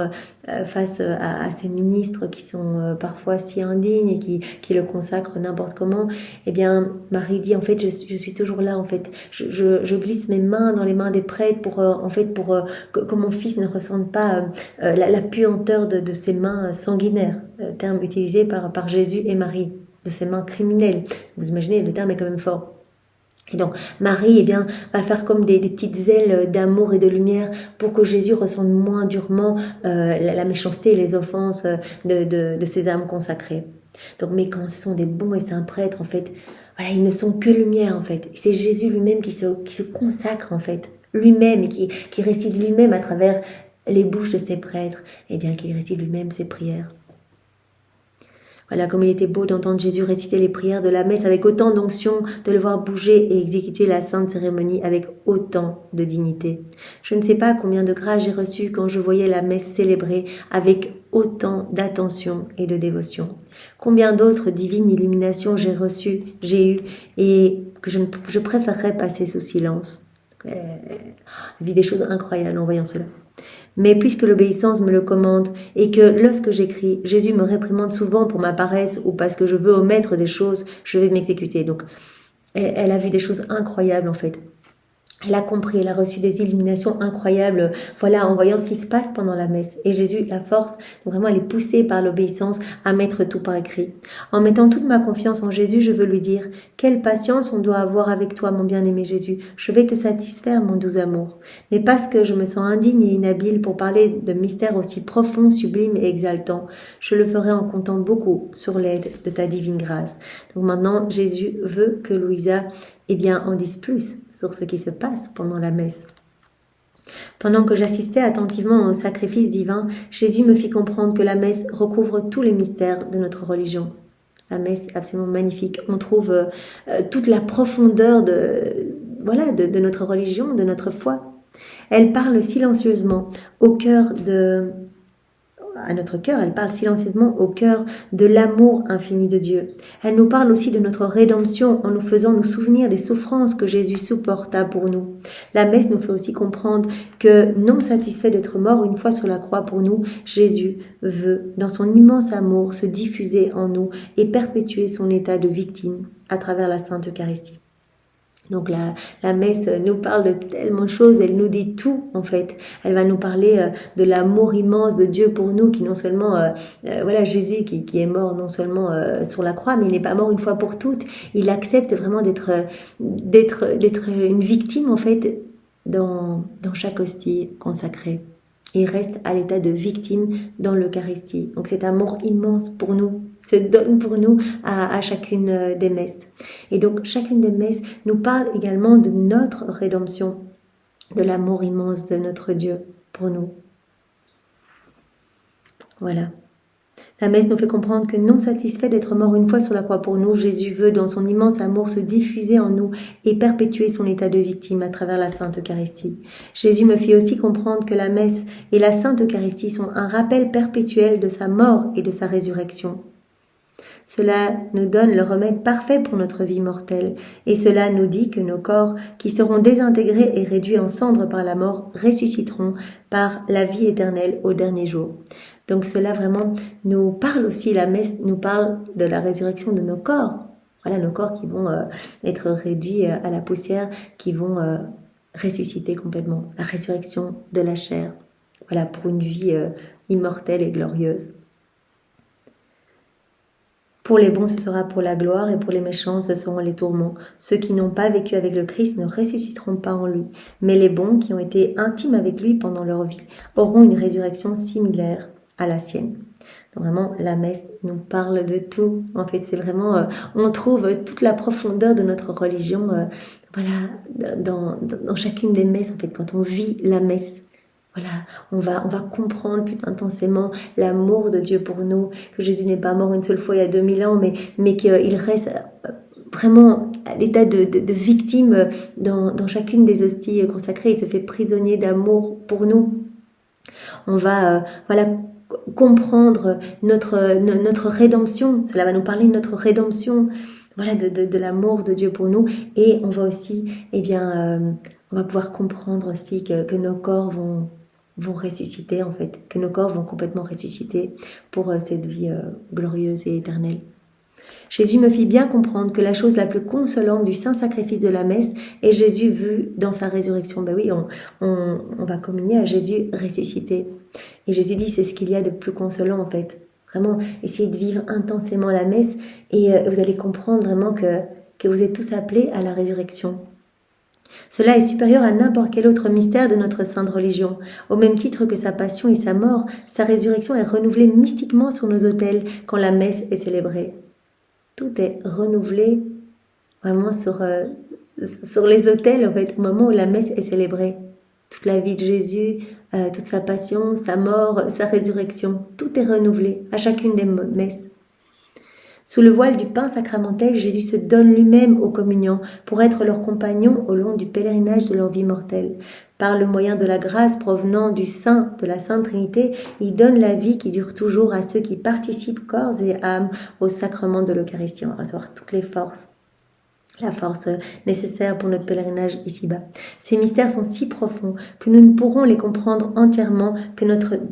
face à ces ministres qui sont parfois si indignes et qui le consacrent n'importe comment, Marie dit en fait je suis toujours là en fait, je glisse mes mains dans les mains des prêtres pour que mon fils ne ressente pas la puanteur de ses mains sanguinaires, terme utilisé par Jésus et Marie, de ses mains criminelles. Vous imaginez, le terme est quand même fort. Et donc Marie va faire comme des petites ailes d'amour et de lumière pour que Jésus ressente moins durement la méchanceté et les offenses de ces âmes consacrées. Donc, mais quand ce sont des bons et saints prêtres, en fait, ils ne sont que lumière en fait. C'est Jésus lui-même qui se consacre en fait, lui-même, et qui récite lui-même à travers les bouches de ses prêtres, qu'il récite lui-même ses prières. Voilà, comme il était beau d'entendre Jésus réciter les prières de la messe avec autant d'onction, de le voir bouger et exécuter la sainte cérémonie avec autant de dignité. Je ne sais pas combien de grâce j'ai reçu quand je voyais la messe célébrée avec autant d'attention et de dévotion. Combien d'autres divines illuminations j'ai eues et que je préférerais passer sous silence. Je vis des choses incroyables en voyant cela. Mais puisque l'obéissance me le commande et que lorsque j'écris, Jésus me réprimande souvent pour ma paresse ou parce que je veux omettre des choses, je vais m'exécuter. Donc, elle a vu des choses incroyables en fait. Elle a compris, elle a reçu des illuminations incroyables, voilà, en voyant ce qui se passe pendant la messe. Et Jésus la force, donc vraiment elle est poussée par l'obéissance à mettre tout par écrit. En mettant toute ma confiance en Jésus, je veux lui dire, quelle patience on doit avoir avec toi, mon bien-aimé Jésus. Je vais te satisfaire, mon doux amour. Mais parce que je me sens indigne et inhabile pour parler de mystères aussi profonds, sublimes et exaltants, je le ferai en comptant beaucoup sur l'aide de ta divine grâce. Donc maintenant, Jésus veut que Louisa en dise plus sur ce qui se passe pendant la messe. Pendant que j'assistais attentivement au sacrifice divin, Jésus me fit comprendre que la messe recouvre tous les mystères de notre religion. La messe est absolument magnifique. On trouve toute la profondeur de notre religion, de notre foi. Elle parle silencieusement à notre cœur, elle parle silencieusement au cœur de l'amour infini de Dieu. Elle nous parle aussi de notre rédemption en nous faisant nous souvenir des souffrances que Jésus supporta pour nous. La messe nous fait aussi comprendre que, non satisfait d'être mort une fois sur la croix pour nous, Jésus veut, dans son immense amour, se diffuser en nous et perpétuer son état de victime à travers la Sainte Eucharistie. Donc la messe nous parle de tellement de choses, elle nous dit tout en fait. Elle va nous parler de l'amour immense de Dieu pour nous, qui non seulement, Jésus qui est mort non seulement sur la croix, mais il n'est pas mort une fois pour toutes. Il accepte vraiment d'être une victime en fait dans chaque hostie consacrée. Il reste à l'état de victime dans l'Eucharistie. Donc cet amour immense pour nous se donne pour nous à chacune des messes. Et donc chacune des messes nous parle également de notre rédemption, de l'amour immense de notre Dieu pour nous. Voilà. La messe nous fait comprendre que non satisfait d'être mort une fois sur la croix pour nous, Jésus veut, dans son immense amour, se diffuser en nous et perpétuer son état de victime à travers la Sainte Eucharistie. Jésus me fit aussi comprendre que la messe et la Sainte Eucharistie sont un rappel perpétuel de sa mort et de sa résurrection. Cela nous donne le remède parfait pour notre vie mortelle, et cela nous dit que nos corps, qui seront désintégrés et réduits en cendres par la mort, ressusciteront par la vie éternelle au dernier jour. Donc cela vraiment nous parle aussi, la messe nous parle de la résurrection de nos corps. Voilà, nos corps qui vont être réduits à la poussière, qui vont ressusciter complètement. La résurrection de la chair, voilà, pour une vie immortelle et glorieuse. Pour les bons, ce sera pour la gloire, et pour les méchants, ce seront les tourments. Ceux qui n'ont pas vécu avec le Christ ne ressusciteront pas en lui, mais les bons, qui ont été intimes avec lui pendant leur vie, auront une résurrection similaire à la sienne. Donc vraiment, la messe nous parle de tout. En fait, c'est vraiment, on trouve toute la profondeur de notre religion, dans chacune des messes. En fait, quand on vit la messe, voilà, on va comprendre plus intensément l'amour de Dieu pour nous, que Jésus n'est pas mort une seule fois il y a 2000 ans, mais qu'il reste vraiment à l'état de victime dans chacune des hosties consacrées. Il se fait prisonnier d'amour pour nous. On va comprendre notre rédemption. Cela va nous parler de notre rédemption, voilà, de l'amour de Dieu pour nous. Et on va aussi, on va pouvoir comprendre aussi que nos corps vont ressusciter, en fait, que nos corps vont complètement ressusciter pour cette vie glorieuse et éternelle. Jésus me fit bien comprendre que la chose la plus consolante du saint sacrifice de la messe est Jésus vu dans sa résurrection. Ben oui, on va communier à Jésus ressuscité. Et Jésus dit, c'est ce qu'il y a de plus consolant en fait. Vraiment, essayez de vivre intensément la messe et vous allez comprendre vraiment que vous êtes tous appelés à la résurrection. Cela est supérieur à n'importe quel autre mystère de notre sainte religion. Au même titre que sa passion et sa mort, sa résurrection est renouvelée mystiquement sur nos autels quand la messe est célébrée. Tout est renouvelé vraiment sur les autels en fait, au moment où la messe est célébrée. Toute la vie de Jésus, toute sa passion, sa mort, sa résurrection, tout est renouvelé à chacune des messes. Sous le voile du pain sacramentel, Jésus se donne lui-même aux communiants pour être leur compagnon au long du pèlerinage de leur vie mortelle. Par le moyen de la grâce provenant du sein de la Sainte Trinité, il donne la vie qui dure toujours à ceux qui participent corps et âme au sacrement de l'Eucharistie. On va recevoir toutes les forces, la force nécessaire pour notre pèlerinage ici-bas. Ces mystères sont si profonds que nous ne pourrons les comprendre entièrement que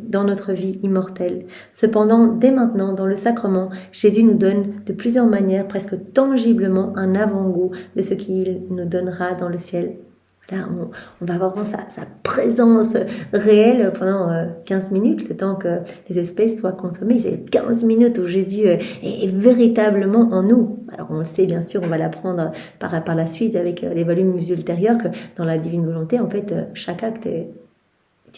dans notre vie immortelle. Cependant, dès maintenant, dans le sacrement, Jésus nous donne de plusieurs manières, presque tangiblement, un avant-goût de ce qu'il nous donnera dans le ciel. Là, on va avoir sa présence réelle pendant 15 minutes, le temps que les espèces soient consommées. C'est 15 minutes où Jésus est véritablement en nous. Alors on le sait bien sûr, on va l'apprendre par la suite avec les volumes ultérieurs, que dans la divine volonté, en fait, chaque acte est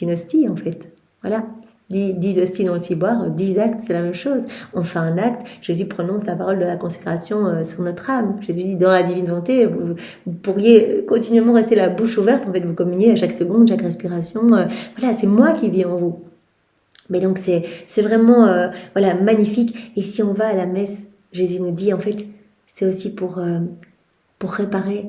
une hostie, en fait. Voilà. 10 hosties dans le ciboire, 10 actes, c'est la même chose. On fait un acte, Jésus prononce la parole de la consécration sur notre âme. Jésus dit, dans la divine volonté, vous pourriez continuellement rester la bouche ouverte, en fait, vous communiez à chaque seconde, chaque respiration. Voilà, c'est moi qui vis en vous. Mais donc, c'est vraiment magnifique. Et si on va à la messe, Jésus nous dit, en fait, c'est aussi pour réparer.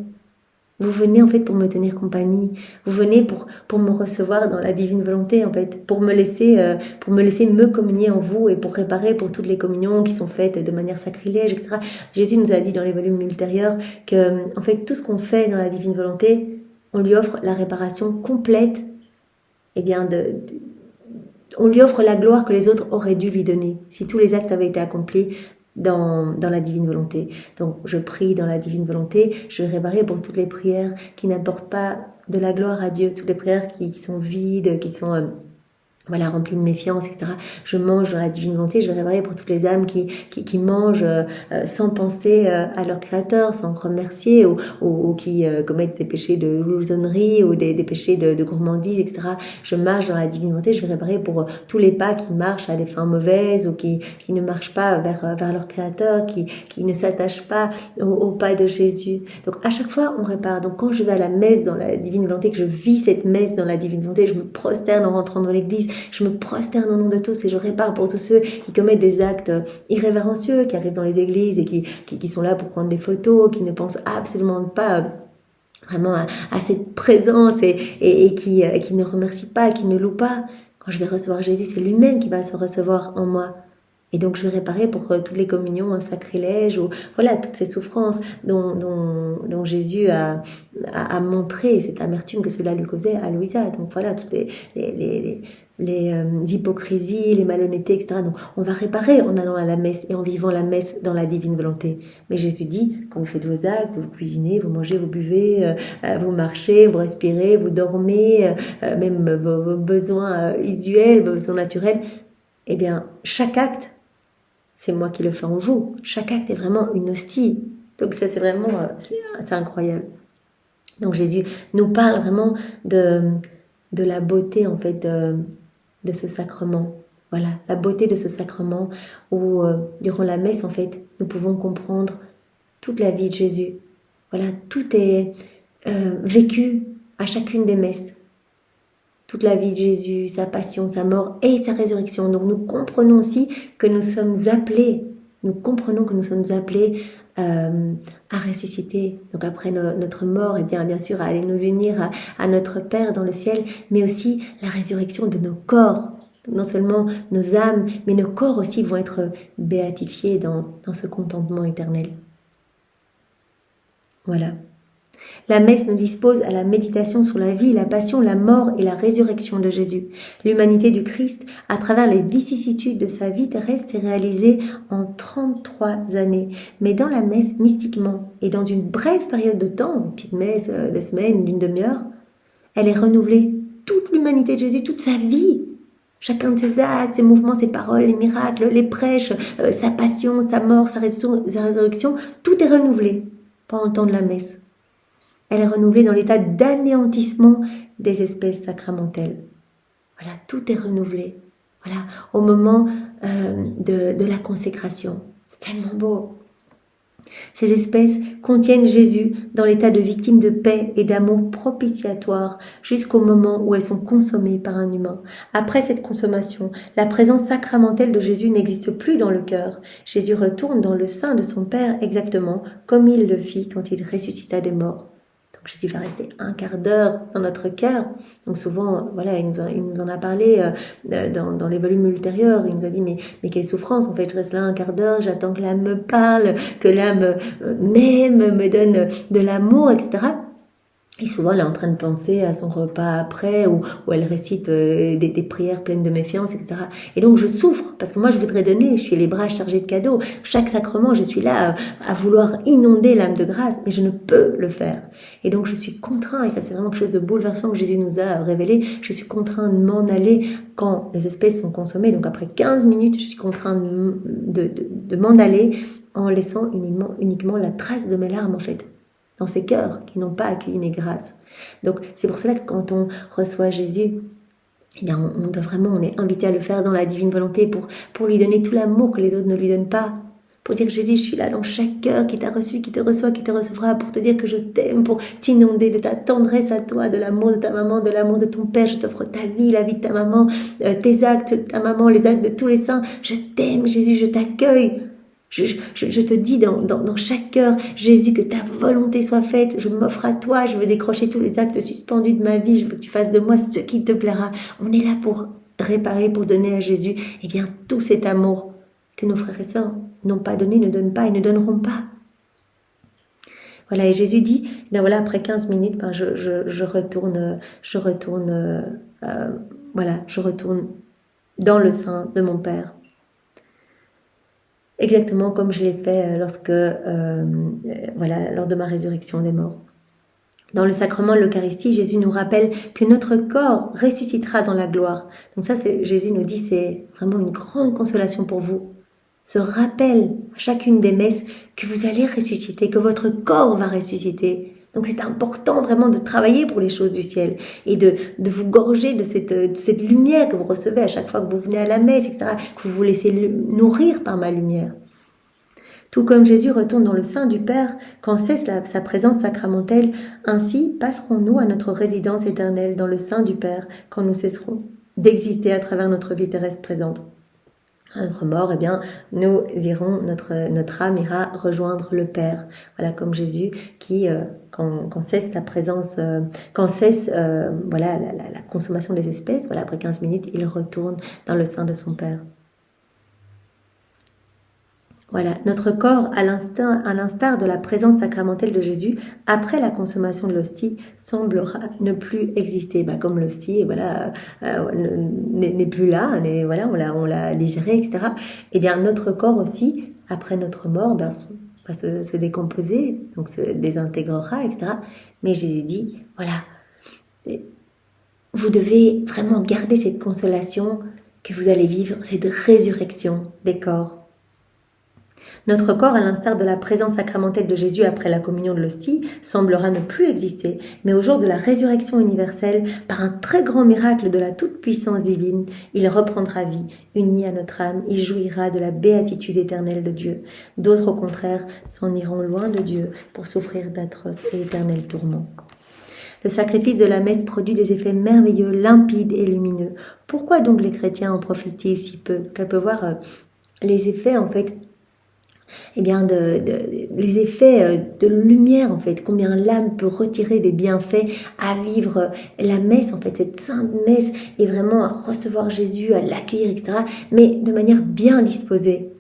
Vous venez en fait pour me tenir compagnie. Vous venez pour me recevoir dans la divine volonté en fait, pour me laisser me communier en vous et pour réparer pour toutes les communions qui sont faites de manière sacrilège, etc. Jésus nous a dit dans les volumes ultérieurs que en fait tout ce qu'on fait dans la divine volonté, on lui offre la réparation complète. On lui offre la gloire que les autres auraient dû lui donner si tous les actes avaient été accomplis dans la divine volonté. Donc je prie dans la divine volonté, je vais réparer pour toutes les prières qui n'apportent pas de la gloire à Dieu, toutes les prières qui sont vides, qui sont rempli de méfiance, etc. Je mange dans la divine volonté, je vais réparer pour toutes les âmes qui mangent sans penser à leur créateur, sans remercier, ou qui commettent des péchés de lousonnerie, ou des péchés de gourmandise, etc. Je marche dans la divine volonté, je vais réparer pour tous les pas qui marchent à des fins mauvaises, ou qui ne marchent pas vers leur créateur, qui ne s'attachent pas au pas de Jésus. Donc à chaque fois, on répare. Donc quand je vais à la messe dans la divine volonté, que je vis cette messe dans la divine volonté, je me prosterne en rentrant dans l'église, je me prosterne au nom de tous et je répare pour tous ceux qui commettent des actes irrévérencieux, qui arrivent dans les églises et qui sont là pour prendre des photos, qui ne pensent absolument pas vraiment à cette présence et qui ne remercient pas, qui ne louent pas. Quand je vais recevoir Jésus, c'est lui-même qui va se recevoir en moi. Et donc je vais réparer pour toutes les communions sacrilèges, ou voilà toutes ces souffrances dont Jésus a montré cette amertume que cela lui causait à Louisa. Donc voilà toutes les hypocrisies, les malhonnêtetés, etc. Donc on va réparer en allant à la messe et en vivant la messe dans la divine volonté. Mais Jésus dit, quand vous faites vos actes, vous cuisinez, vous mangez, vous buvez, vous marchez, vous respirez, vous dormez, même vos besoins usuels, vos besoins naturels, eh bien chaque acte, c'est moi qui le fais en vous. Chaque acte est vraiment une hostie. Donc ça, c'est vraiment, c'est incroyable. Donc Jésus nous parle vraiment de la beauté, en fait, de ce sacrement. Voilà, la beauté de ce sacrement où, durant la messe, en fait, nous pouvons comprendre toute la vie de Jésus. Voilà, tout est vécu à chacune des messes. Toute la vie de Jésus, sa passion, sa mort et sa résurrection. Donc nous comprenons aussi que nous sommes appelés, à ressusciter. Donc après notre mort, et bien sûr à aller nous unir à notre Père dans le ciel, mais aussi la résurrection de nos corps. Non seulement nos âmes, mais nos corps aussi vont être béatifiés dans ce contentement éternel. Voilà. La messe nous dispose à la méditation sur la vie, la passion, la mort et la résurrection de Jésus. L'humanité du Christ, à travers les vicissitudes de sa vie terrestre, s'est réalisée en 33 années. Mais dans la messe, mystiquement, et dans une brève période de temps, une petite messe de semaine, d'une demi-heure, elle est renouvelée. Toute l'humanité de Jésus, toute sa vie, chacun de ses actes, ses mouvements, ses paroles, les miracles, les prêches, sa passion, sa mort, sa résurrection, tout est renouvelé pendant le temps de la messe. Elle est renouvelée dans l'état d'anéantissement des espèces sacramentelles. Voilà, tout est renouvelé. Voilà, au moment de la consécration. C'est tellement beau. Ces espèces contiennent Jésus dans l'état de victime de paix et d'amour propitiatoire jusqu'au moment où elles sont consommées par un humain. Après cette consommation, la présence sacramentelle de Jésus n'existe plus dans le cœur. Jésus retourne dans le sein de son Père exactement comme il le fit quand il ressuscita des morts. Donc Jésus va rester un quart d'heure dans notre cœur. Donc souvent, voilà, il nous en a parlé dans les volumes ultérieurs. Il nous a dit, mais quelle souffrance, en fait, je reste là un quart d'heure, j'attends que l'âme me parle, que l'âme m'aime, me donne de l'amour, etc. Et souvent, elle est en train de penser à son repas après, où elle récite des prières pleines de méfiance, etc. Et donc, je souffre, parce que moi, je voudrais donner, je suis les bras chargés de cadeaux. Chaque sacrement, je suis là à vouloir inonder l'âme de grâce, mais je ne peux le faire. Et donc, je suis contraint, et ça, c'est vraiment quelque chose de bouleversant que Jésus nous a révélé, je suis contraint de m'en aller quand les espèces sont consommées. Donc, après 15 minutes, je suis contraint de m'en aller en laissant uniquement la trace de mes larmes, en fait, dans ces cœurs qui n'ont pas accueilli mes grâces. Donc c'est pour cela que quand on reçoit Jésus, eh bien on est invité à le faire dans la divine volonté pour lui donner tout l'amour que les autres ne lui donnent pas. Pour dire Jésus, je suis là dans chaque cœur qui t'a reçu, qui te reçoit, qui te recevra, pour te dire que je t'aime, pour t'inonder de ta tendresse à toi, de l'amour de ta maman, de l'amour de ton père. Je t'offre ta vie, la vie de ta maman, tes actes de ta maman, les actes de tous les saints. Je t'aime Jésus, je t'accueille. Je te dis dans chaque cœur, Jésus, que ta volonté soit faite, je m'offre à toi, je veux décrocher tous les actes suspendus de ma vie, je veux que tu fasses de moi ce qui te plaira. On est là pour réparer, pour donner à Jésus, eh bien, tout cet amour que nos frères et sœurs n'ont pas donné, ne donnent pas et ne donneront pas. Voilà, et Jésus dit, ben voilà, après 15 minutes, ben je retourne dans le sein de mon Père. Exactement comme je l'ai fait lors de ma résurrection des morts. Dans le sacrement de l'Eucharistie, Jésus nous rappelle que notre corps ressuscitera dans la gloire. Donc ça, Jésus nous dit, c'est vraiment une grande consolation pour vous. Ce rappel à chacune des messes que vous allez ressusciter, que votre corps va ressusciter. Donc c'est important vraiment de travailler pour les choses du ciel et de vous gorger de cette lumière que vous recevez à chaque fois que vous venez à la messe, etc., que vous vous laissez nourrir par ma lumière. Tout comme Jésus retourne dans le sein du Père quand cesse sa présence sacramentelle, ainsi passerons-nous à notre résidence éternelle dans le sein du Père quand nous cesserons d'exister à travers notre vie terrestre présente. À notre mort, eh bien, nous irons, notre âme ira rejoindre le Père. Voilà, comme Jésus qui, quand cesse la présence, quand cesse, la consommation des espèces, voilà, après 15 minutes, il retourne dans le sein de son Père. Voilà, notre corps, à l'instar de la présence sacramentelle de Jésus, après la consommation de l'hostie, semblera ne plus exister. Comme l'hostie, n'est plus là, on l'a digéré, etc. Eh bien, notre corps aussi, après notre mort, va se décomposer, donc se désintégrera, etc. Mais Jésus dit, voilà, vous devez vraiment garder cette consolation que vous allez vivre, cette résurrection des corps. Notre corps, à l'instar de la présence sacramentelle de Jésus après la communion de l'hostie, semblera ne plus exister, mais au jour de la résurrection universelle, par un très grand miracle de la toute-puissance divine, il reprendra vie, uni à notre âme, il jouira de la béatitude éternelle de Dieu. D'autres, au contraire, s'en iront loin de Dieu pour souffrir d'atroces et éternels tourments. Le sacrifice de la messe produit des effets merveilleux, limpides et lumineux. Pourquoi donc les chrétiens en profitent si peu? Qu'elle peut voir les effets, en fait, les effets de lumière, en fait, combien l'âme peut retirer des bienfaits à vivre la messe, en fait, cette sainte messe, et vraiment à recevoir Jésus, à l'accueillir, etc., mais de manière bien disposée.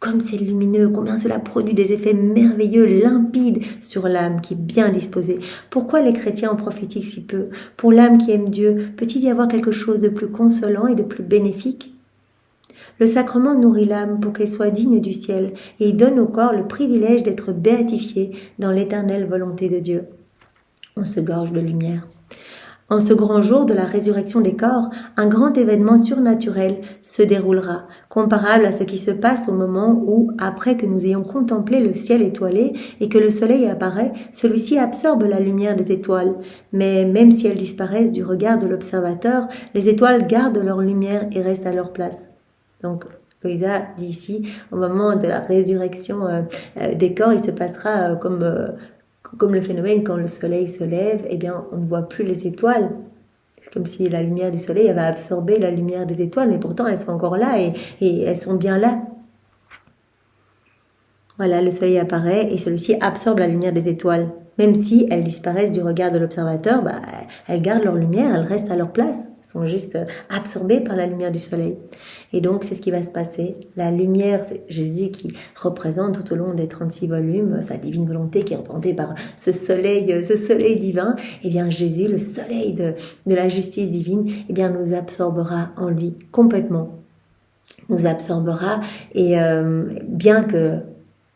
Comme c'est lumineux, combien cela produit des effets merveilleux, limpides sur l'âme qui est bien disposée. Pourquoi les chrétiens en profitent si peu? Pour l'âme qui aime Dieu, peut-il y avoir quelque chose de plus consolant et de plus bénéfique? Le sacrement nourrit l'âme pour qu'elle soit digne du ciel et il donne au corps le privilège d'être béatifié dans l'éternelle volonté de Dieu. On se gorge de lumière. En ce grand jour de la résurrection des corps, un grand événement surnaturel se déroulera, comparable à ce qui se passe au moment où, après que nous ayons contemplé le ciel étoilé et que le soleil apparaît, celui-ci absorbe la lumière des étoiles. Mais même si elles disparaissent du regard de l'observateur, les étoiles gardent leur lumière et restent à leur place. Donc, Louisa dit ici, au moment de la résurrection des corps, il se passera comme le phénomène quand le soleil se lève, eh bien on ne voit plus les étoiles. C'est comme si la lumière du soleil avait absorbé la lumière des étoiles, mais pourtant elles sont encore là et elles sont bien là. Voilà, le soleil apparaît et celui-ci absorbe la lumière des étoiles. Même si elles disparaissent du regard de l'observateur, elles gardent leur lumière, elles restent à leur place. Elles sont juste absorbées par la lumière du soleil. Et donc, c'est ce qui va se passer. La lumière, c'est Jésus qui représente tout au long des 36 volumes sa divine volonté qui est représentée par ce soleil divin. Eh bien, Jésus, le soleil de la justice divine, eh bien, nous absorbera en lui complètement. Nous absorbera et bien que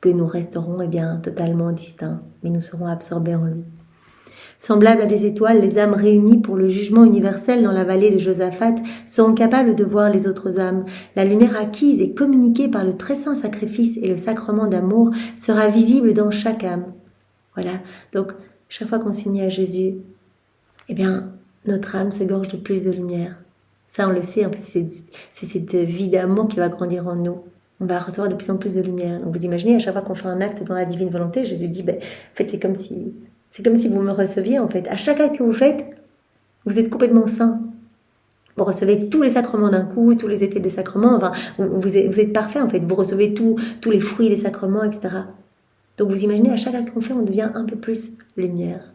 nous resterons totalement distincts, mais nous serons absorbés en lui. Semblables à des étoiles, les âmes réunies pour le jugement universel dans la vallée de Josaphat seront capables de voir les autres âmes. La lumière acquise et communiquée par le très saint sacrifice et le sacrement d'amour sera visible dans chaque âme. Voilà, donc chaque fois qu'on s'unit à Jésus, notre âme se gorge de plus de lumière. Ça, on le sait, c'est cette vie d'amour qui va grandir en nous. On va recevoir de plus en plus de lumière. Donc vous imaginez, à chaque fois qu'on fait un acte dans la divine volonté, Jésus dit, en fait, c'est comme si vous me receviez, en fait. À chaque acte que vous faites, vous êtes complètement saint. Vous recevez tous les sacrements d'un coup, tous les effets des sacrements. Vous êtes parfait, en fait. Vous recevez tous les fruits des sacrements, etc. Donc vous imaginez, à chaque acte qu'on fait, on devient un peu plus lumière,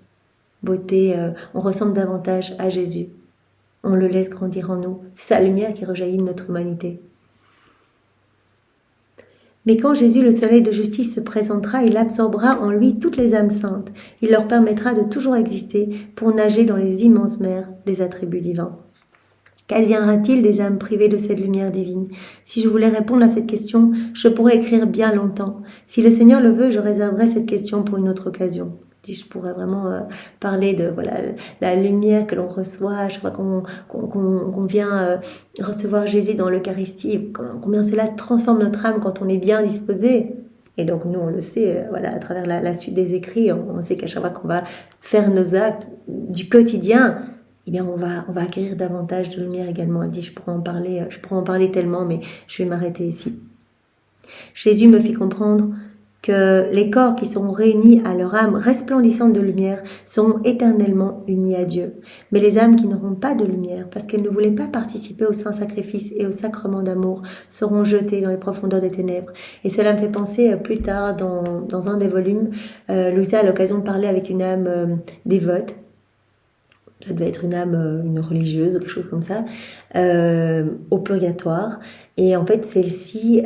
beauté. On ressemble davantage à Jésus. On le laisse grandir en nous. C'est sa lumière qui rejaillit de notre humanité. Mais quand Jésus, le soleil de justice, se présentera, il absorbera en lui toutes les âmes saintes. Il leur permettra de toujours exister pour nager dans les immenses mers des attributs divins. Qu'adviendra-t-il des âmes privées de cette lumière divine? Si je voulais répondre à cette question, je pourrais écrire bien longtemps. Si le Seigneur le veut, je réserverai cette question pour une autre occasion. Je pourrais vraiment parler de la lumière que l'on reçoit chaque fois qu'on vient recevoir Jésus dans l'Eucharistie, combien cela transforme notre âme quand on est bien disposé. Et donc nous, on le sait, à travers la suite des écrits, on sait qu'à chaque fois qu'on va faire nos actes du quotidien, on va acquérir davantage de lumière également. Elle dit, je pourrais en parler tellement, mais je vais m'arrêter ici. Jésus me fit comprendre que les corps qui sont réunis à leur âme resplendissante de lumière seront éternellement unis à Dieu. Mais les âmes qui n'auront pas de lumière, parce qu'elles ne voulaient pas participer au saint sacrifice et au sacrement d'amour, seront jetées dans les profondeurs des ténèbres. Et cela me fait penser plus tard, dans un des volumes, Louisa a l'occasion de parler avec une âme dévote. Ça devait être une religieuse ou quelque chose comme ça, au purgatoire. Et en fait, celle-ci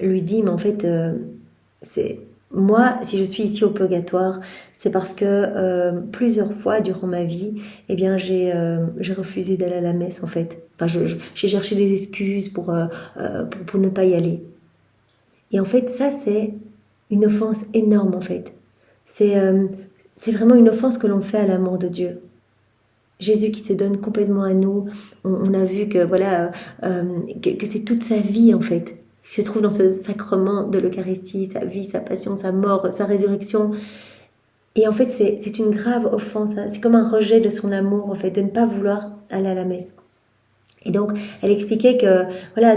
lui dit, mais en fait... c'est moi, si je suis ici au purgatoire, c'est parce que plusieurs fois durant ma vie, j'ai refusé d'aller à la messe en fait. J'ai cherché des excuses pour ne pas y aller. Et en fait, ça c'est une offense énorme en fait. C'est vraiment une offense que l'on fait à l'amour de Dieu. Jésus qui se donne complètement à nous. On a vu que que c'est toute sa vie en fait. Il se trouve dans ce sacrement de l'Eucharistie, sa vie, sa passion, sa mort, sa résurrection. Et en fait, c'est une grave offense. C'est comme un rejet de son amour, en fait, de ne pas vouloir aller à la messe. Et donc, elle expliquait que,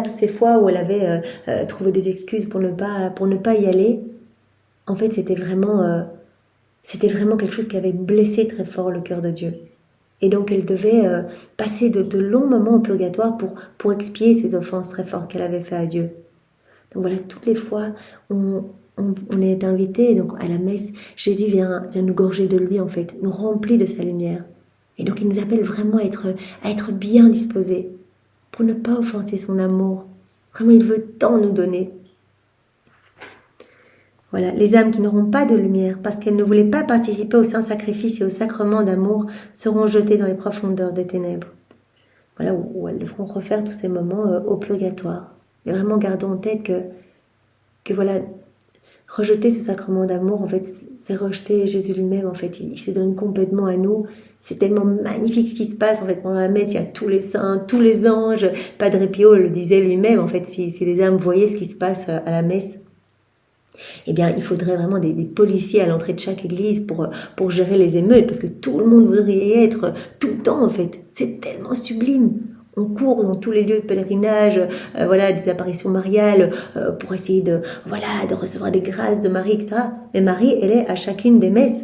toutes ces fois où elle avait trouvé des excuses pour ne pas y aller, en fait, c'était vraiment quelque chose qui avait blessé très fort le cœur de Dieu. Et donc, elle devait passer de longs moments au purgatoire pour expier ces offenses très fortes qu'elle avait fait à Dieu. Donc toutes les fois, on est invité donc à la messe, Jésus vient nous gorger de lui en fait, nous remplit de sa lumière. Et donc il nous appelle vraiment à être bien disposés pour ne pas offenser son amour. Vraiment, il veut tant nous donner. Les âmes qui n'auront pas de lumière parce qu'elles ne voulaient pas participer au saint sacrifice et au sacrement d'amour seront jetées dans les profondeurs des ténèbres. Où elles devront refaire tous ces moments au purgatoire. Mais vraiment, gardons en tête que rejeter ce sacrement d'amour, en fait, c'est rejeter Jésus lui-même, en fait. Il se donne complètement à nous. C'est tellement magnifique ce qui se passe, en fait, pendant la messe. Il y a tous les saints, tous les anges. Padre Pio le disait lui-même, en fait, si les âmes voyaient ce qui se passe à la messe, il faudrait vraiment des policiers à l'entrée de chaque église pour gérer les émeutes, parce que tout le monde voudrait y être tout le temps, en fait. C'est tellement sublime. On court dans tous les lieux de pèlerinage, voilà, des apparitions mariales, pour essayer de recevoir des grâces de Marie, etc. Mais Marie, elle est à chacune des messes.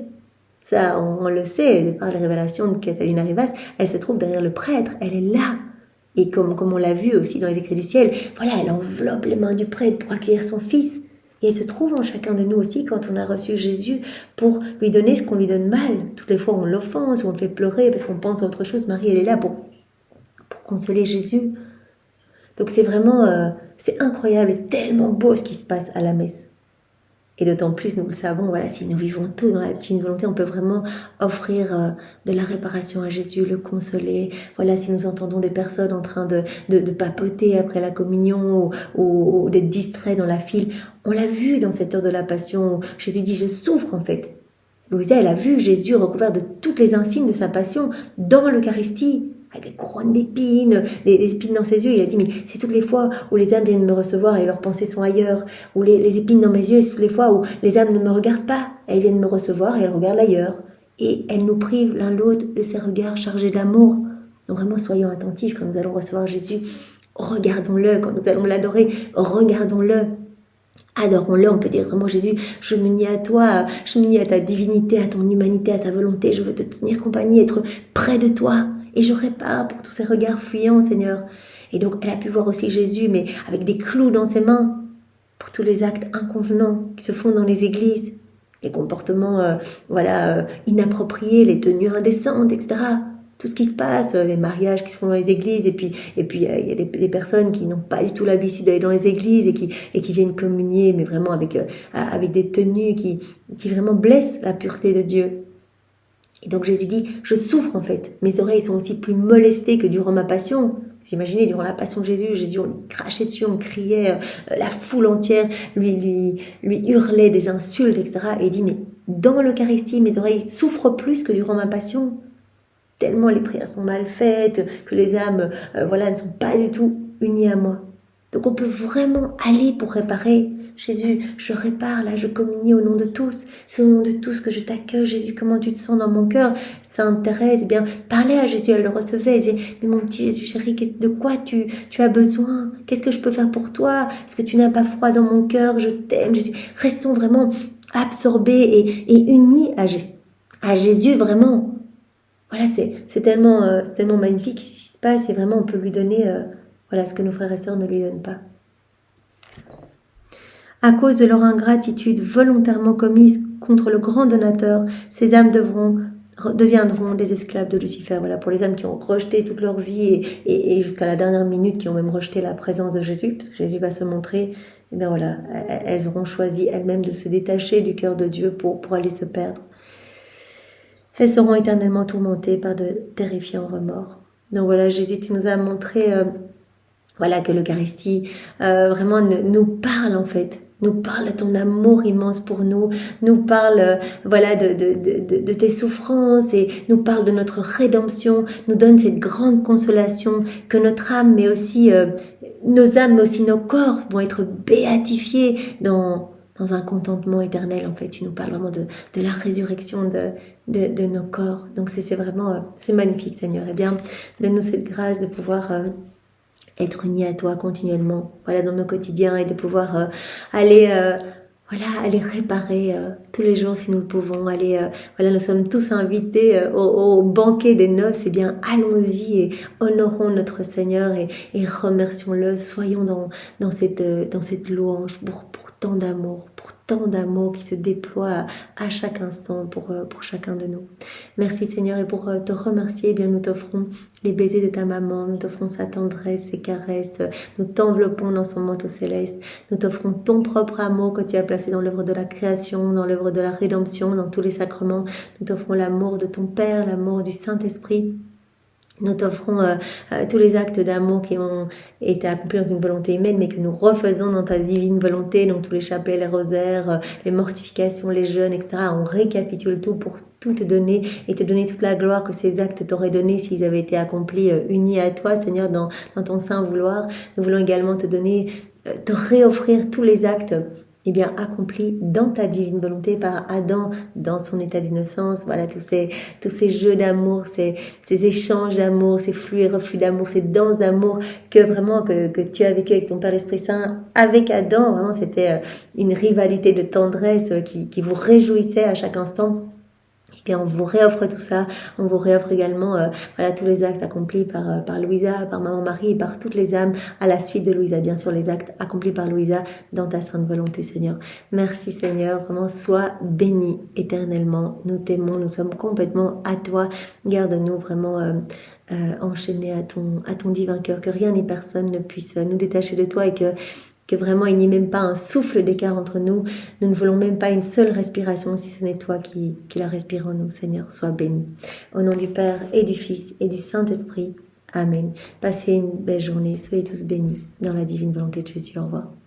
Ça, on le sait, par les révélations de Catalina Rivas, elle se trouve derrière le prêtre, elle est là. Et comme on l'a vu aussi dans les écrits du ciel, voilà, elle enveloppe les mains du prêtre pour accueillir son fils. Et elle se trouve en chacun de nous aussi quand on a reçu Jésus pour lui donner ce qu'on lui donne mal. Toutes les fois on l'offense, ou on le fait pleurer parce qu'on pense à autre chose, Marie, elle est là pour consoler Jésus. Donc c'est vraiment, c'est incroyable et tellement beau ce qui se passe à la messe. Et d'autant plus, nous le savons, voilà, si nous vivons tout dans la divine volonté, on peut vraiment offrir de la réparation à Jésus, le consoler. Voilà, si nous entendons des personnes en train de papoter après la communion ou d'être distraits dans la file, on l'a vu dans cette heure de la Passion où Jésus dit « je souffre » en fait. Louisa, elle a vu Jésus recouvert de toutes les insignes de sa passion dans l'Eucharistie, avec les couronnes d'épines, des épines dans ses yeux. Il a dit, mais c'est toutes les fois où les âmes viennent me recevoir et leurs pensées sont ailleurs, ou les épines dans mes yeux, et c'est toutes les fois où les âmes ne me regardent pas, elles viennent me recevoir et elles regardent ailleurs. Et elles nous privent l'un l'autre de ces regards chargés d'amour. Donc vraiment, soyons attentifs quand nous allons recevoir Jésus. Regardons-le, quand nous allons l'adorer, regardons-le. Adorons-le, on peut dire vraiment Jésus, je me nie à toi, je me nie à ta divinité, à ton humanité, à ta volonté, je veux te tenir compagnie, être près de toi. Et je répare pour tous ces regards fuyants, Seigneur. Et donc, elle a pu voir aussi Jésus, mais avec des clous dans ses mains, pour tous les actes inconvenants qui se font dans les églises, les comportements inappropriés, les tenues indécentes, etc. Tout ce qui se passe, les mariages qui se font dans les églises, et puis il y a des personnes qui n'ont pas du tout l'habitude d'aller dans les églises et qui viennent communier, mais vraiment avec des tenues qui vraiment blessent la pureté de Dieu. Et donc Jésus dit, je souffre en fait. Mes oreilles sont aussi plus molestées que durant ma passion. Vous imaginez, durant la passion de Jésus, on lui crachait dessus, on criait, la foule entière lui hurlait des insultes, etc. Et il dit, mais dans l'Eucharistie, mes oreilles souffrent plus que durant ma passion. Tellement les prières sont mal faites, que les âmes ne sont pas du tout unies à moi. Donc on peut vraiment aller pour réparer. Jésus, je répare là, je communie au nom de tous. C'est au nom de tous que je t'accueille. Jésus, comment tu te sens dans mon cœur? Sainte Thérèse, eh bien, parlait à Jésus, elle le recevait. Elle disait, mais mon petit Jésus chéri, de quoi tu as besoin? Qu'est-ce que je peux faire pour toi? Est-ce que tu n'as pas froid dans mon cœur? Je t'aime, Jésus. Restons vraiment absorbés et unis à Jésus, vraiment. Voilà, c'est tellement magnifique ce qui se passe et vraiment on peut lui donner ce que nos frères et sœurs ne lui donnent pas. À cause de leur ingratitude volontairement commise contre le grand donateur, ces âmes deviendront des esclaves de Lucifer. Voilà, pour les âmes qui ont rejeté toute leur vie et jusqu'à la dernière minute, qui ont même rejeté la présence de Jésus, parce que Jésus va se montrer, et bien voilà, elles auront choisi elles-mêmes de se détacher du cœur de Dieu pour aller se perdre. Elles seront éternellement tourmentées par de terrifiants remords. Donc voilà, Jésus, tu nous as montré que l'Eucharistie vraiment nous parle en fait. Nous parle de ton amour immense pour nous parle de tes souffrances et nous parle de notre rédemption, nous donne cette grande consolation que notre âme, mais aussi nos âmes, mais aussi nos corps vont être béatifiés dans un contentement éternel. En fait, tu nous parles vraiment de la résurrection de nos corps. Donc c'est vraiment, c'est magnifique, Seigneur. Eh bien, donne-nous cette grâce de pouvoir être unis à toi continuellement, dans nos quotidiens, et de pouvoir aller réparer tous les jours si nous le pouvons. Nous sommes tous invités au banquet des noces. Eh bien, allons-y et honorons notre Seigneur et remercions-le. Soyons dans cette louange pour tant d'amour qui se déploie à chaque instant pour chacun de nous. Merci Seigneur, et pour te remercier, eh bien nous t'offrons les baisers de ta maman, nous t'offrons sa tendresse, ses caresses, nous t'enveloppons dans son manteau céleste, nous t'offrons ton propre amour que tu as placé dans l'œuvre de la création, dans l'œuvre de la rédemption, dans tous les sacrements. Nous t'offrons l'amour de ton Père, l'amour du Saint-Esprit. Nous t'offrons tous les actes d'amour qui ont été accomplis dans une volonté humaine, mais que nous refaisons dans ta divine volonté, donc tous les chapelets, les rosaires, les mortifications, les jeûnes, etc. On récapitule tout pour tout te donner et te donner toute la gloire que ces actes t'auraient donné s'ils avaient été accomplis unis à toi, Seigneur, dans ton saint vouloir. Nous voulons également te donner, te réoffrir tous les actes eh bien, accompli dans ta divine volonté par Adam, dans son état d'innocence. Voilà, tous ces jeux d'amour, ces échanges d'amour, ces flux et reflux d'amour, ces danses d'amour que vraiment, que tu as vécu avec ton Père l'Esprit Saint, avec Adam. Vraiment, c'était une rivalité de tendresse qui vous réjouissait à chaque instant. Et bien, on vous réoffre tout ça. On vous réoffre également voilà, tous les actes accomplis par Louisa, par Maman Marie et par toutes les âmes à la suite de Louisa. Bien sûr, les actes accomplis par Louisa dans ta sainte volonté, Seigneur. Merci, Seigneur. Vraiment, sois béni éternellement. Nous t'aimons. Nous sommes complètement à toi. Garde-nous vraiment enchaînés à ton divin cœur. Que rien ni personne ne puisse nous détacher de toi et que vraiment il n'y ait même pas un souffle d'écart entre nous. Nous ne voulons même pas une seule respiration si ce n'est toi qui la respire en nous. Seigneur, sois béni. Au nom du Père et du Fils et du Saint-Esprit. Amen. Passez une belle journée. Soyez tous bénis dans la divine volonté de Jésus. Au revoir.